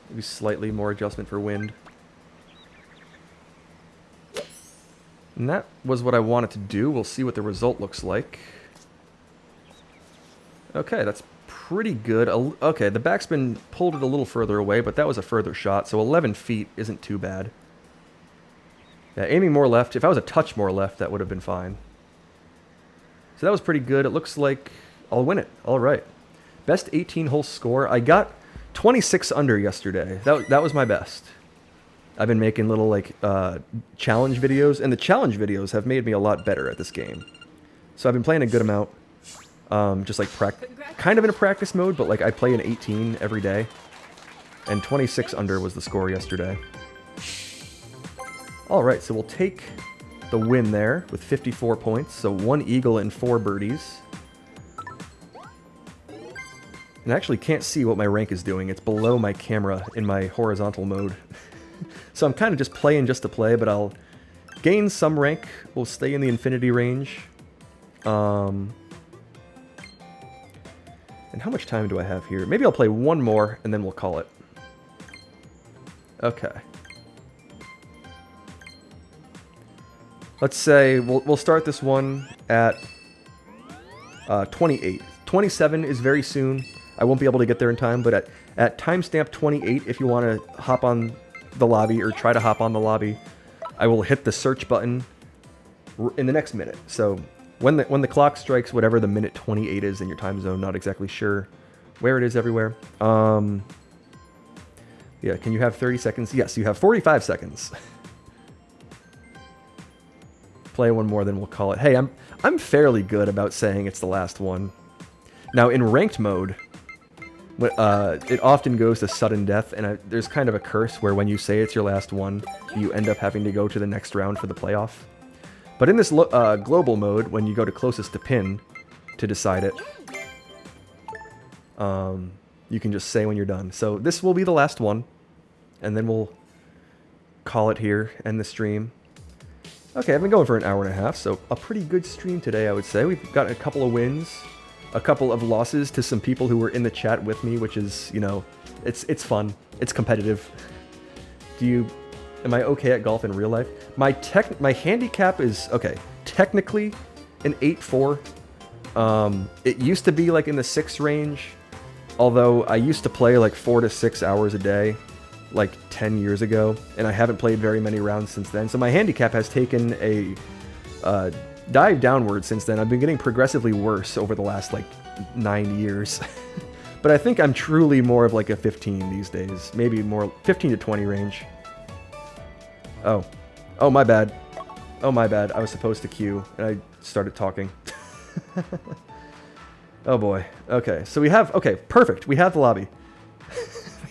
Maybe slightly more adjustment for wind. And that was what I wanted to do. We'll see what the result looks like. Okay, that's pretty good. Okay, the backspin pulled it a little further away, but that was a further shot, so 11 feet isn't too bad. Yeah, aiming more left. If I was a touch more left, that would have been fine. So that was pretty good. It looks like I'll win it. All right. Best 18-hole score. I got 26 under yesterday. That was my best. I've been making little like challenge videos, and the challenge videos have made me a lot better at this game. So I've been playing a good amount, just like kind of in a practice mode, but like I play an 18 every day, and 26 under was the score yesterday. All right, so we'll take the win there with 54 points. So 1 eagle and 4 birdies. And I actually can't see what my rank is doing. It's below my camera in my horizontal mode. So I'm kind of just playing just to play, but I'll gain some rank. We'll stay in the infinity range. And how much time do I have here? Maybe I'll play one more, and then we'll call it. Okay. Let's say we'll start this one at 28. 27 is very soon. I won't be able to get there in time, but at timestamp 28, if you want to hop on the lobby or try to hop on the lobby, I will hit the search button in the next minute. So when the clock strikes whatever the minute 28 is in your time zone, not exactly sure where it is everywhere. Yeah, can you have 30 seconds? Yes, you have 45 seconds. Play one more, then we'll call it. Hey, I'm fairly good about saying it's the last one. Now in ranked mode, it often goes to sudden death, and there's kind of a curse where when you say it's your last one, you end up having to go to the next round for the playoff. But in this global mode, when you go to closest to pin to decide it, you can just say when you're done. So this will be the last one, and then we'll call it here, end the stream. Okay, I've been going for an hour and a half, so a pretty good stream today, I would say. We've got a couple of wins, a couple of losses to some people who were in the chat with me, which is, you know, it's fun. It's competitive. Am I okay at golf in real life? My handicap is, okay, technically an 8.4. It used to be like in the 6 range, although I used to play like 4 to 6 hours a day, like 10 years ago, and I haven't played very many rounds since then. So my handicap has taken a dive downward since then. I've been getting progressively worse over the last like 9 years. But I think I'm truly more of like a 15 these days. Maybe more 15 to 20 range. Oh, my bad. Oh, my bad. I was supposed to queue, and I started talking. Oh boy. Okay, so we have, okay, perfect. We have the lobby.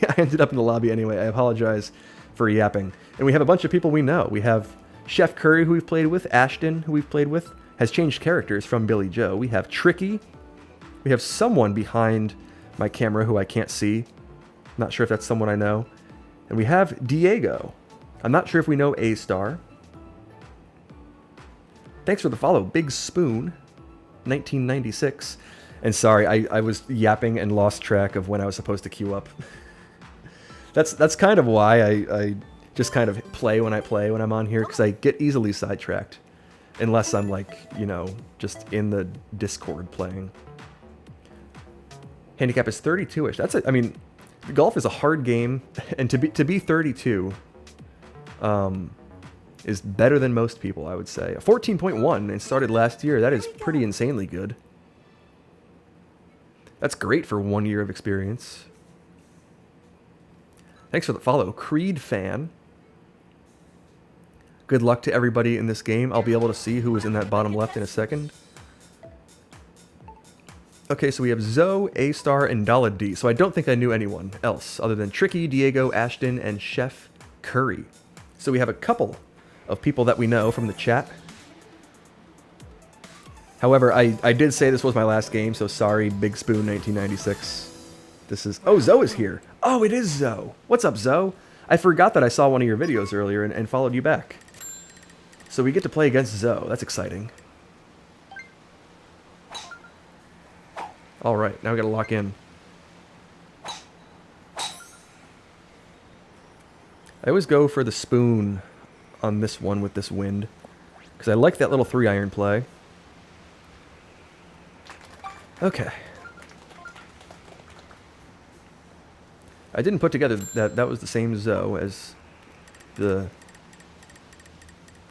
I ended up in the lobby anyway. I apologize for yapping. And we have a bunch of people we know. We have Chef Curry, who we've played with. Ashton, who we've played with, has changed characters from Billy Joe. We have Tricky. We have someone behind my camera who I can't see. Not sure if that's someone I know. And we have Diego. I'm not sure if we know A-Star. Thanks for the follow, Big Spoon, 1996. And sorry, I was yapping and lost track of when I was supposed to queue up. That's kind of why I just kind of play when I'm on here, because I get easily sidetracked. Unless I'm like, you know, just in the Discord playing. Handicap is 32-ish. That's it. I mean, golf is a hard game, and to be 32 is better than most people, I would say. 14.1 and started last year. That is pretty insanely good. That's great for 1 year of experience. Thanks for the follow, Creed fan. Good luck to everybody in this game. I'll be able to see who was in that bottom left in a second. Okay, so we have Zoe, A-Star, and Dala D. So I don't think I knew anyone else other than Tricky, Diego, Ashton, and Chef Curry. So we have a couple of people that we know from the chat. However, I did say this was my last game, so sorry, Big Spoon 1996. This is... Oh, Zoe is here. Oh, it is Zoe. What's up, Zoe? I forgot that I saw one of your videos earlier and followed you back. So we get to play against Zoe. That's exciting. All right, now we gotta lock in. I always go for the spoon on this one with this wind, because I like that little 3-iron play. Okay. I didn't put together that was the same Zoe as the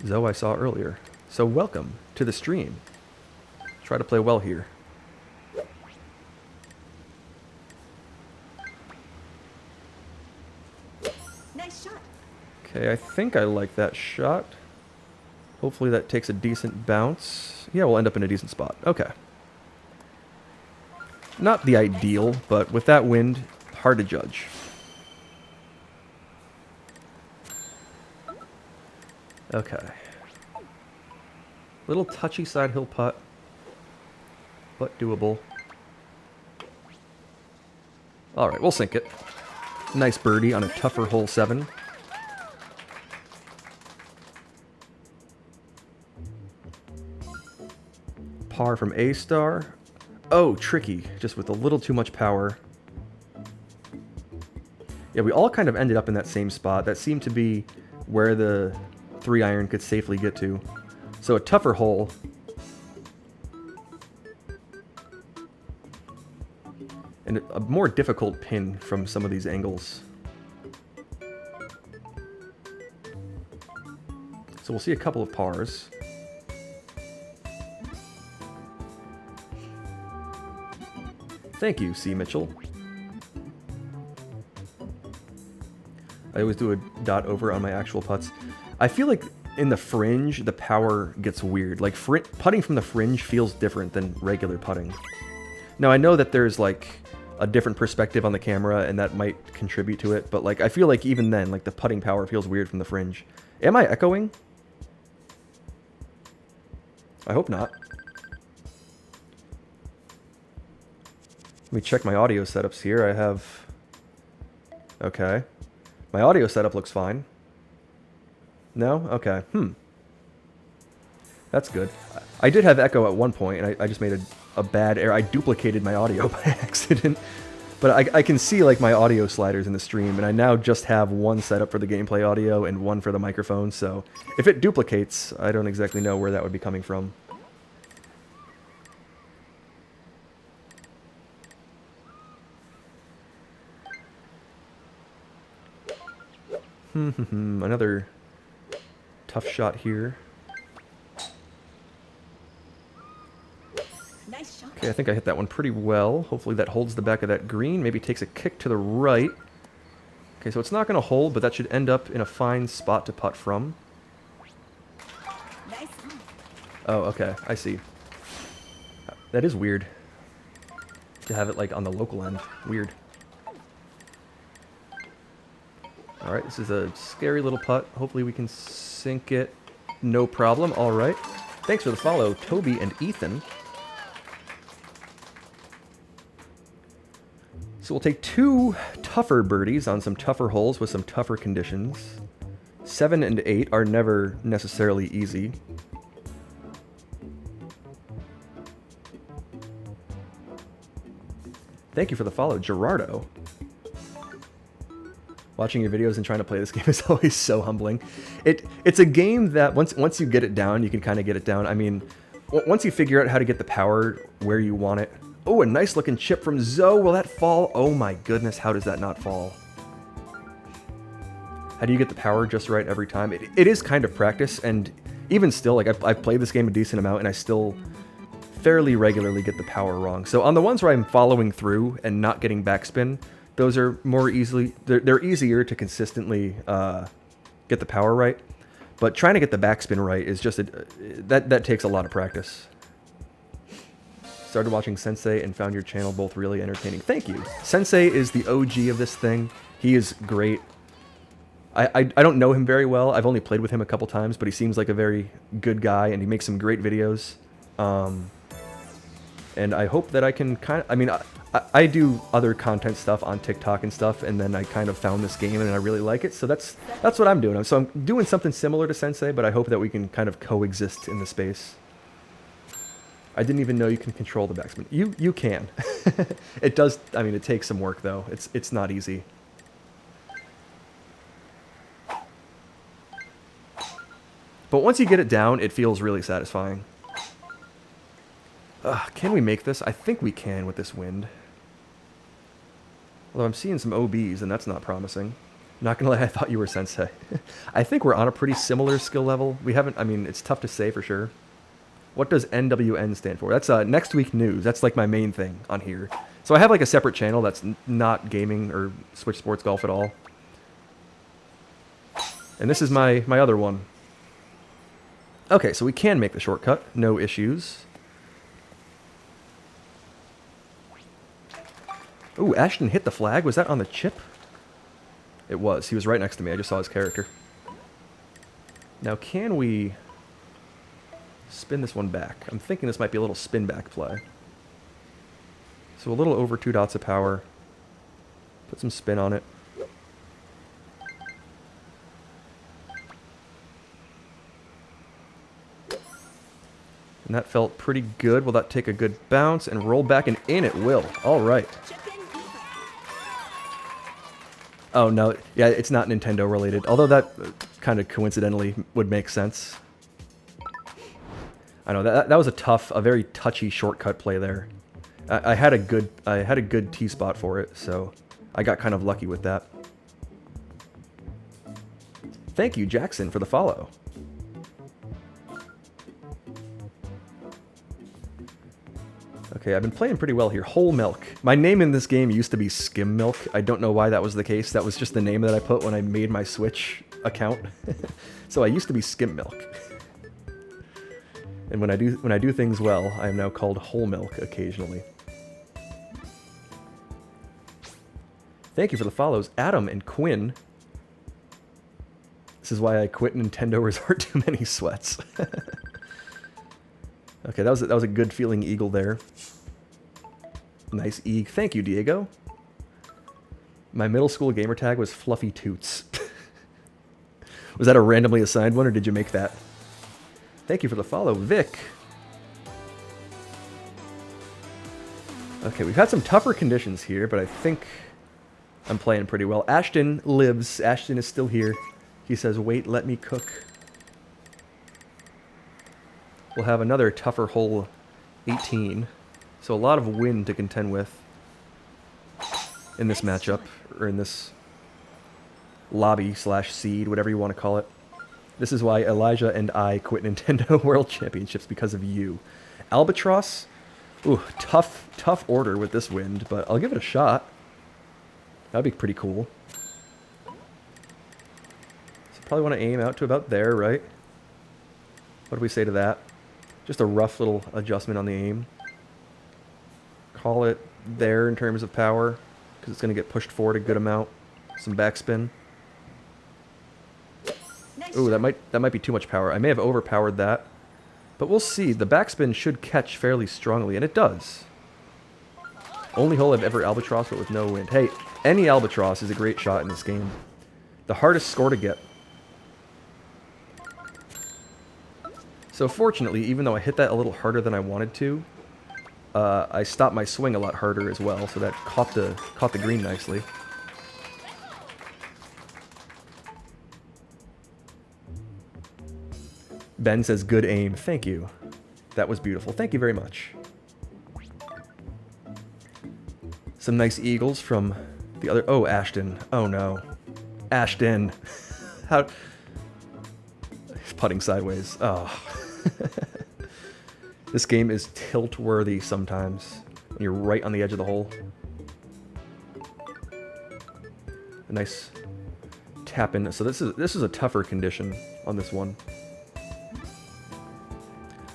Zoe I saw earlier. So welcome to the stream. Try to play well here. Nice shot. Okay, I think I like that shot. Hopefully that takes a decent bounce. Yeah, we'll end up in a decent spot. Okay. Not the ideal, but with that wind, hard to judge. Okay. Little touchy side hill putt, but doable. Alright, we'll sink it. Nice birdie on a tougher hole 7. Par from A-star. Oh, tricky. Just with a little too much power. Yeah, we all kind of ended up in that same spot. That seemed to be where the 3-iron could safely get to. So a tougher hole. And a more difficult pin from some of these angles. So we'll see a couple of pars. Thank you, C. Mitchell. I always do a dot over on my actual putts. I feel like in the fringe, the power gets weird. Like, putting from the fringe feels different than regular putting. Now, I know that there's, like, a different perspective on the camera, and that might contribute to it, but, like, I feel like even then, like, the putting power feels weird from the fringe. Am I echoing? I hope not. Let me check my audio setups here. I have... Okay. My audio setup looks fine. No? Okay. That's good. I did have echo at one point, and I just made a bad error. I duplicated my audio by accident. But I can see, like, my audio sliders in the stream, and I now just have one setup for the gameplay audio and one for the microphone, so if it duplicates, I don't exactly know where that would be coming from. Another tough shot here. Nice shot. Okay, I think I hit that one pretty well. Hopefully that holds the back of that green. Maybe takes a kick to the right. Okay, so it's not going to hold, but that should end up in a fine spot to putt from. Nice one. Oh, okay, I see. That is weird. To have it, like, on the local end. Weird. Alright, this is a scary little putt. Hopefully we can sink it. No problem. Alright. Thanks for the follow, Toby and Ethan. So we'll take 2 tougher birdies on some tougher holes with some tougher conditions. 7 and 8 are never necessarily easy. Thank you for the follow, Gerardo. Watching your videos and trying to play this game is always so humbling. It's a game that once you get it down, you can kind of get it down. I mean, once you figure out how to get the power where you want it. Oh, a nice looking chip from Zoe. Will that fall? Oh my goodness, how does that not fall? How do you get the power just right every time? It is kind of practice, and even still, like, I've played this game a decent amount, and I still fairly regularly get the power wrong. So on the ones where I'm following through and not getting backspin, those are more easily, they're easier to consistently get the power right. But trying to get the backspin right is just, that takes a lot of practice. Started watching Sensei and found your channel both really entertaining. Thank you. Sensei is the OG of this thing. He is great. I don't know him very well. I've only played with him a couple times, but he seems like a very good guy, and he makes some great videos. And I hope that I can kind of, I mean, I do other content stuff on TikTok and stuff, and then I kind of found this game and I really like it, so that's what I'm doing. So I'm doing something similar to Sensei, but I hope that we can kind of coexist in the space. I didn't even know you can control the backspin. You can. It does, I mean, it takes some work though. It's not easy. But once you get it down, it feels really satisfying. Can we make this? I think we can with this wind. Although I'm seeing some OBs, and that's not promising. Not gonna lie, I thought you were Sensei. I think we're on a pretty similar skill level. We haven't, I mean, it's tough to say for sure. What does NWN stand for? That's next week news. That's like my main thing on here. So I have like a separate channel that's not gaming or Switch Sports Golf at all. And this is my other one. Okay, so we can make the shortcut. No issues. Ooh, Ashton hit the flag. Was that on the chip? It was. He was right next to me. I just saw his character. Now, can we spin this one back? I'm thinking this might be a little spin back play. So a little over 2 dots of power. Put some spin on it. And that felt pretty good. Will that take a good bounce and roll back? And in it will. All right. Chip in even. Oh, no. Yeah, it's not Nintendo related. Although that kind of coincidentally would make sense. I know, that was a very touchy shortcut play there. I had a good T-spot for it, so I got kind of lucky with that. Thank you, Jackson, for the follow. Okay, I've been playing pretty well here. Whole Milk. My name in this game used to be Skim Milk. I don't know why that was the case. That was just the name that I put when I made my Switch account. So I used to be Skim Milk. And when I do things well, I am now called Whole Milk occasionally. Thank you for the follows, Adam and Quinn. This is why I quit Nintendo Resort Too Many Sweats. Okay, that was a good feeling eagle there. Nice eag. Thank you, Diego. My middle school gamer tag was Fluffy Toots. Was that a randomly assigned one, or did you make that? Thank you for the follow, Vic. Okay, we've had some tougher conditions here, but I think I'm playing pretty well. Ashton lives. Ashton is still here. He says, wait, let me cook. We'll have another tougher hole 18. So a lot of wind to contend with in this matchup, or in this lobby / seed, whatever you want to call it. This is why Elijah and I quit Nintendo World Championships, because of you. Albatross? Ooh, tough order with this wind, but I'll give it a shot. That'd be pretty cool. So probably want to aim out to about there, right? What do we say to that? Just a rough little adjustment on the aim. Call it there in terms of power, because it's going to get pushed forward a good amount. Some backspin. Nice Ooh, shot. that might be too much power. I may have overpowered that. But we'll see. The backspin should catch fairly strongly, and it does. Only hole I've ever albatrossed, but with no wind. Hey, any albatross is a great shot in this game. The hardest score to get. So fortunately, even though I hit that a little harder than I wanted to, I stopped my swing a lot harder as well, so that caught the green nicely. Ben says, good aim. Thank you. That was beautiful. Thank you very much. Some nice eagles from the other... Oh, Ashton. Oh, no. Ashton. How... He's putting sideways. Oh. This game is tilt-worthy sometimes. When you're right on the edge of the hole. A nice tap in. So this is a tougher condition on this one.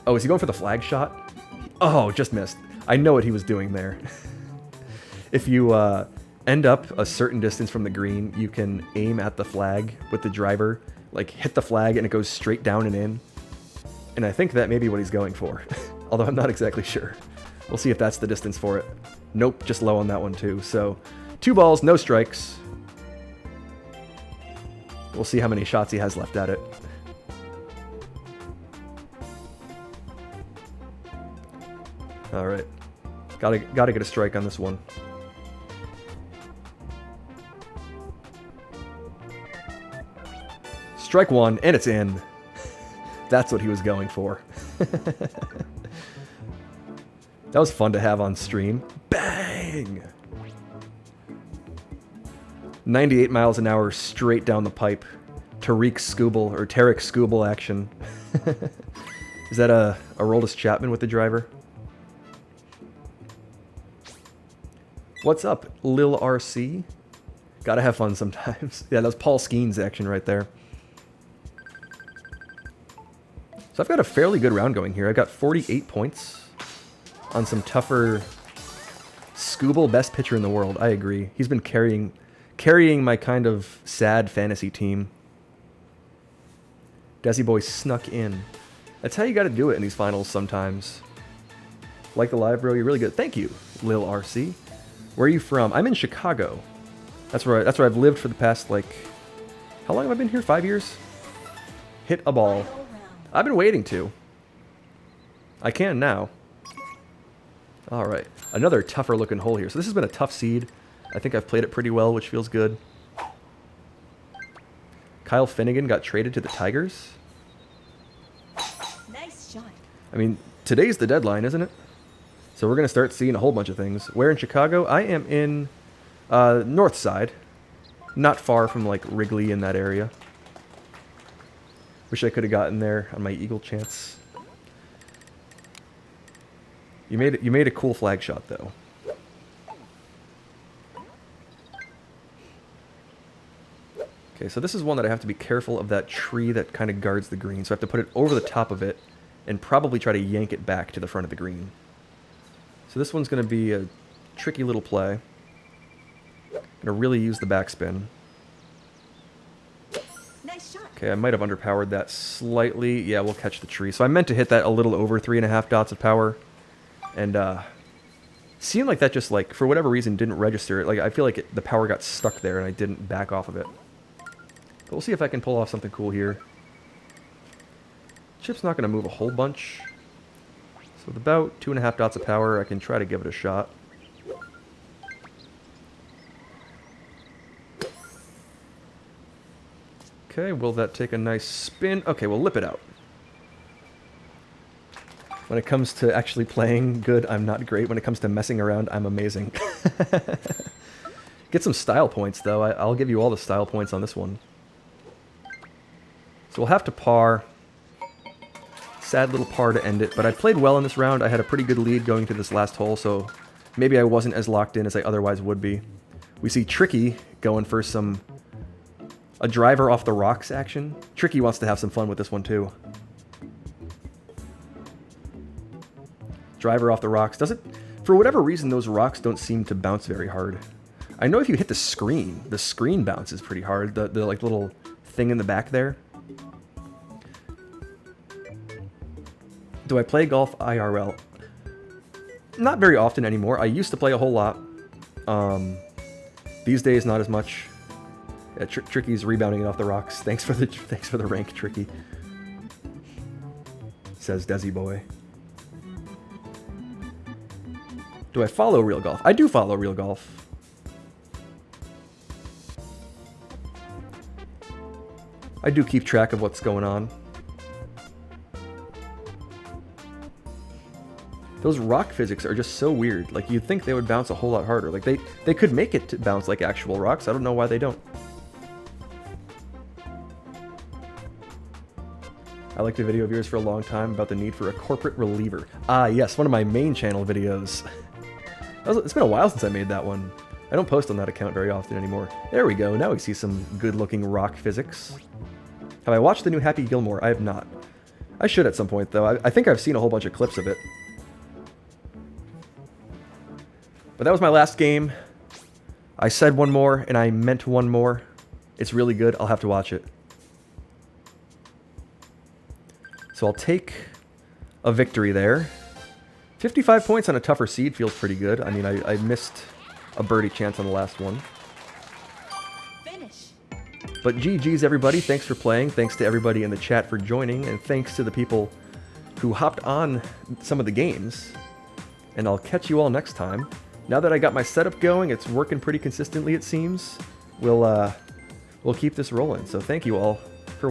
Oh, is he going for the flag shot? Oh, just missed. I know what he was doing there. If you end up a certain distance from the green, you can aim at the flag with the driver, like hit the flag and it goes straight down and in. And I think that may be what he's going for, although I'm not exactly sure. We'll see if that's the distance for it. Nope, just low on that one too. So 2 balls, no strikes. We'll see how many shots he has left at it. All right, gotta get a strike on this one. Strike 1, and it's in. That's what he was going for. That was fun to have on stream. Bang! 98 miles an hour straight down the pipe. Tariq Scooble, or Tarek Scooble action. Is that a Aroldis Chapman with the driver? What's up, Lil RC? Gotta have fun sometimes. Yeah, that was Paul Skeens action right there. So I've got a fairly good round going here. I got 48 points on some tougher... Scooble, best pitcher in the world. I agree. He's been carrying my kind of sad fantasy team. Desi Boy snuck in. That's how you gotta do it in these finals sometimes. Like the live, bro. You're really good. Thank you, Lil RC. Where are you from? I'm in Chicago. That's where I've lived for the past, like... How long have I been here? 5 years? Hit a ball. I've been waiting to. I can now. Alright. Another tougher looking hole here. So this has been a tough seed. I think I've played it pretty well, which feels good. Kyle Finnegan got traded to the Tigers. Nice shot. I mean, today's the deadline, isn't it? So we're going to start seeing a whole bunch of things. Where in Chicago? I am in North Side. Not far from, like, Wrigley in that area. Wish I could have gotten there on my Eagle chance. You made a cool flag shot, though. Okay, so this is one that I have to be careful of that tree that kind of guards the green. So I have to put it over the top of it and probably try to yank it back to the front of the green. So this one's going to be a tricky little play. Going to really use the backspin. Nice shot. Okay, I might have underpowered that slightly. Yeah, we'll catch the tree. So I meant to hit that a little over 3.5 dots of power. And seemed like that just, like, for whatever reason, didn't register. Like, I feel like the power got stuck there and I didn't back off of it. But we'll see if I can pull off something cool here. Chip's not going to move a whole bunch. So with about 2.5 dots of power, I can try to give it a shot. Okay, will that take a nice spin? Okay, we'll lip it out. When it comes to actually playing good, I'm not great. When it comes to messing around, I'm amazing. Get some style points, though. I'll give you all the style points on this one. So we'll have to par. Sad little par to end it. But I played well in this round. I had a pretty good lead going to this last hole, so maybe I wasn't as locked in as I otherwise would be. We see Tricky going for a driver off the rocks action. Tricky wants to have some fun with this one, too. Driver off the rocks. Does it? For whatever reason, those rocks don't seem to bounce very hard. I know if you hit the screen bounces pretty hard. The like little thing in the back there. Do I play golf IRL? Not very often anymore. I used to play a whole lot. These days, not as much. Yeah, Tricky's rebounding it off the rocks. Thanks for the rank, Tricky. Says Desi Boy. Do I follow Real Golf? I do follow Real Golf. I do keep track of what's going on. Those rock physics are just so weird. Like, you'd think they would bounce a whole lot harder. Like, they could make it to bounce like actual rocks. I don't know why they don't. I liked a video of yours for a long time about the need for a corporate reliever. Ah, yes, one of my main channel videos. It's been a while since I made that one. I don't post on that account very often anymore. There we go. Now we see some good-looking rock physics. Have I watched the new Happy Gilmore? I have not. I should at some point, though. I think I've seen a whole bunch of clips of it. But that was my last game. I said one more, and I meant one more. It's really good. I'll have to watch it. So I'll take a victory there. 55 points on a tougher seed feels pretty good. I mean, I missed a birdie chance on the last one. Finish. But GG's, everybody. Thanks for playing. Thanks to everybody in the chat for joining. And thanks to the people who hopped on some of the games. And I'll catch you all next time. Now that I got my setup going, it's working pretty consistently, it seems. We'll keep this rolling. So thank you all.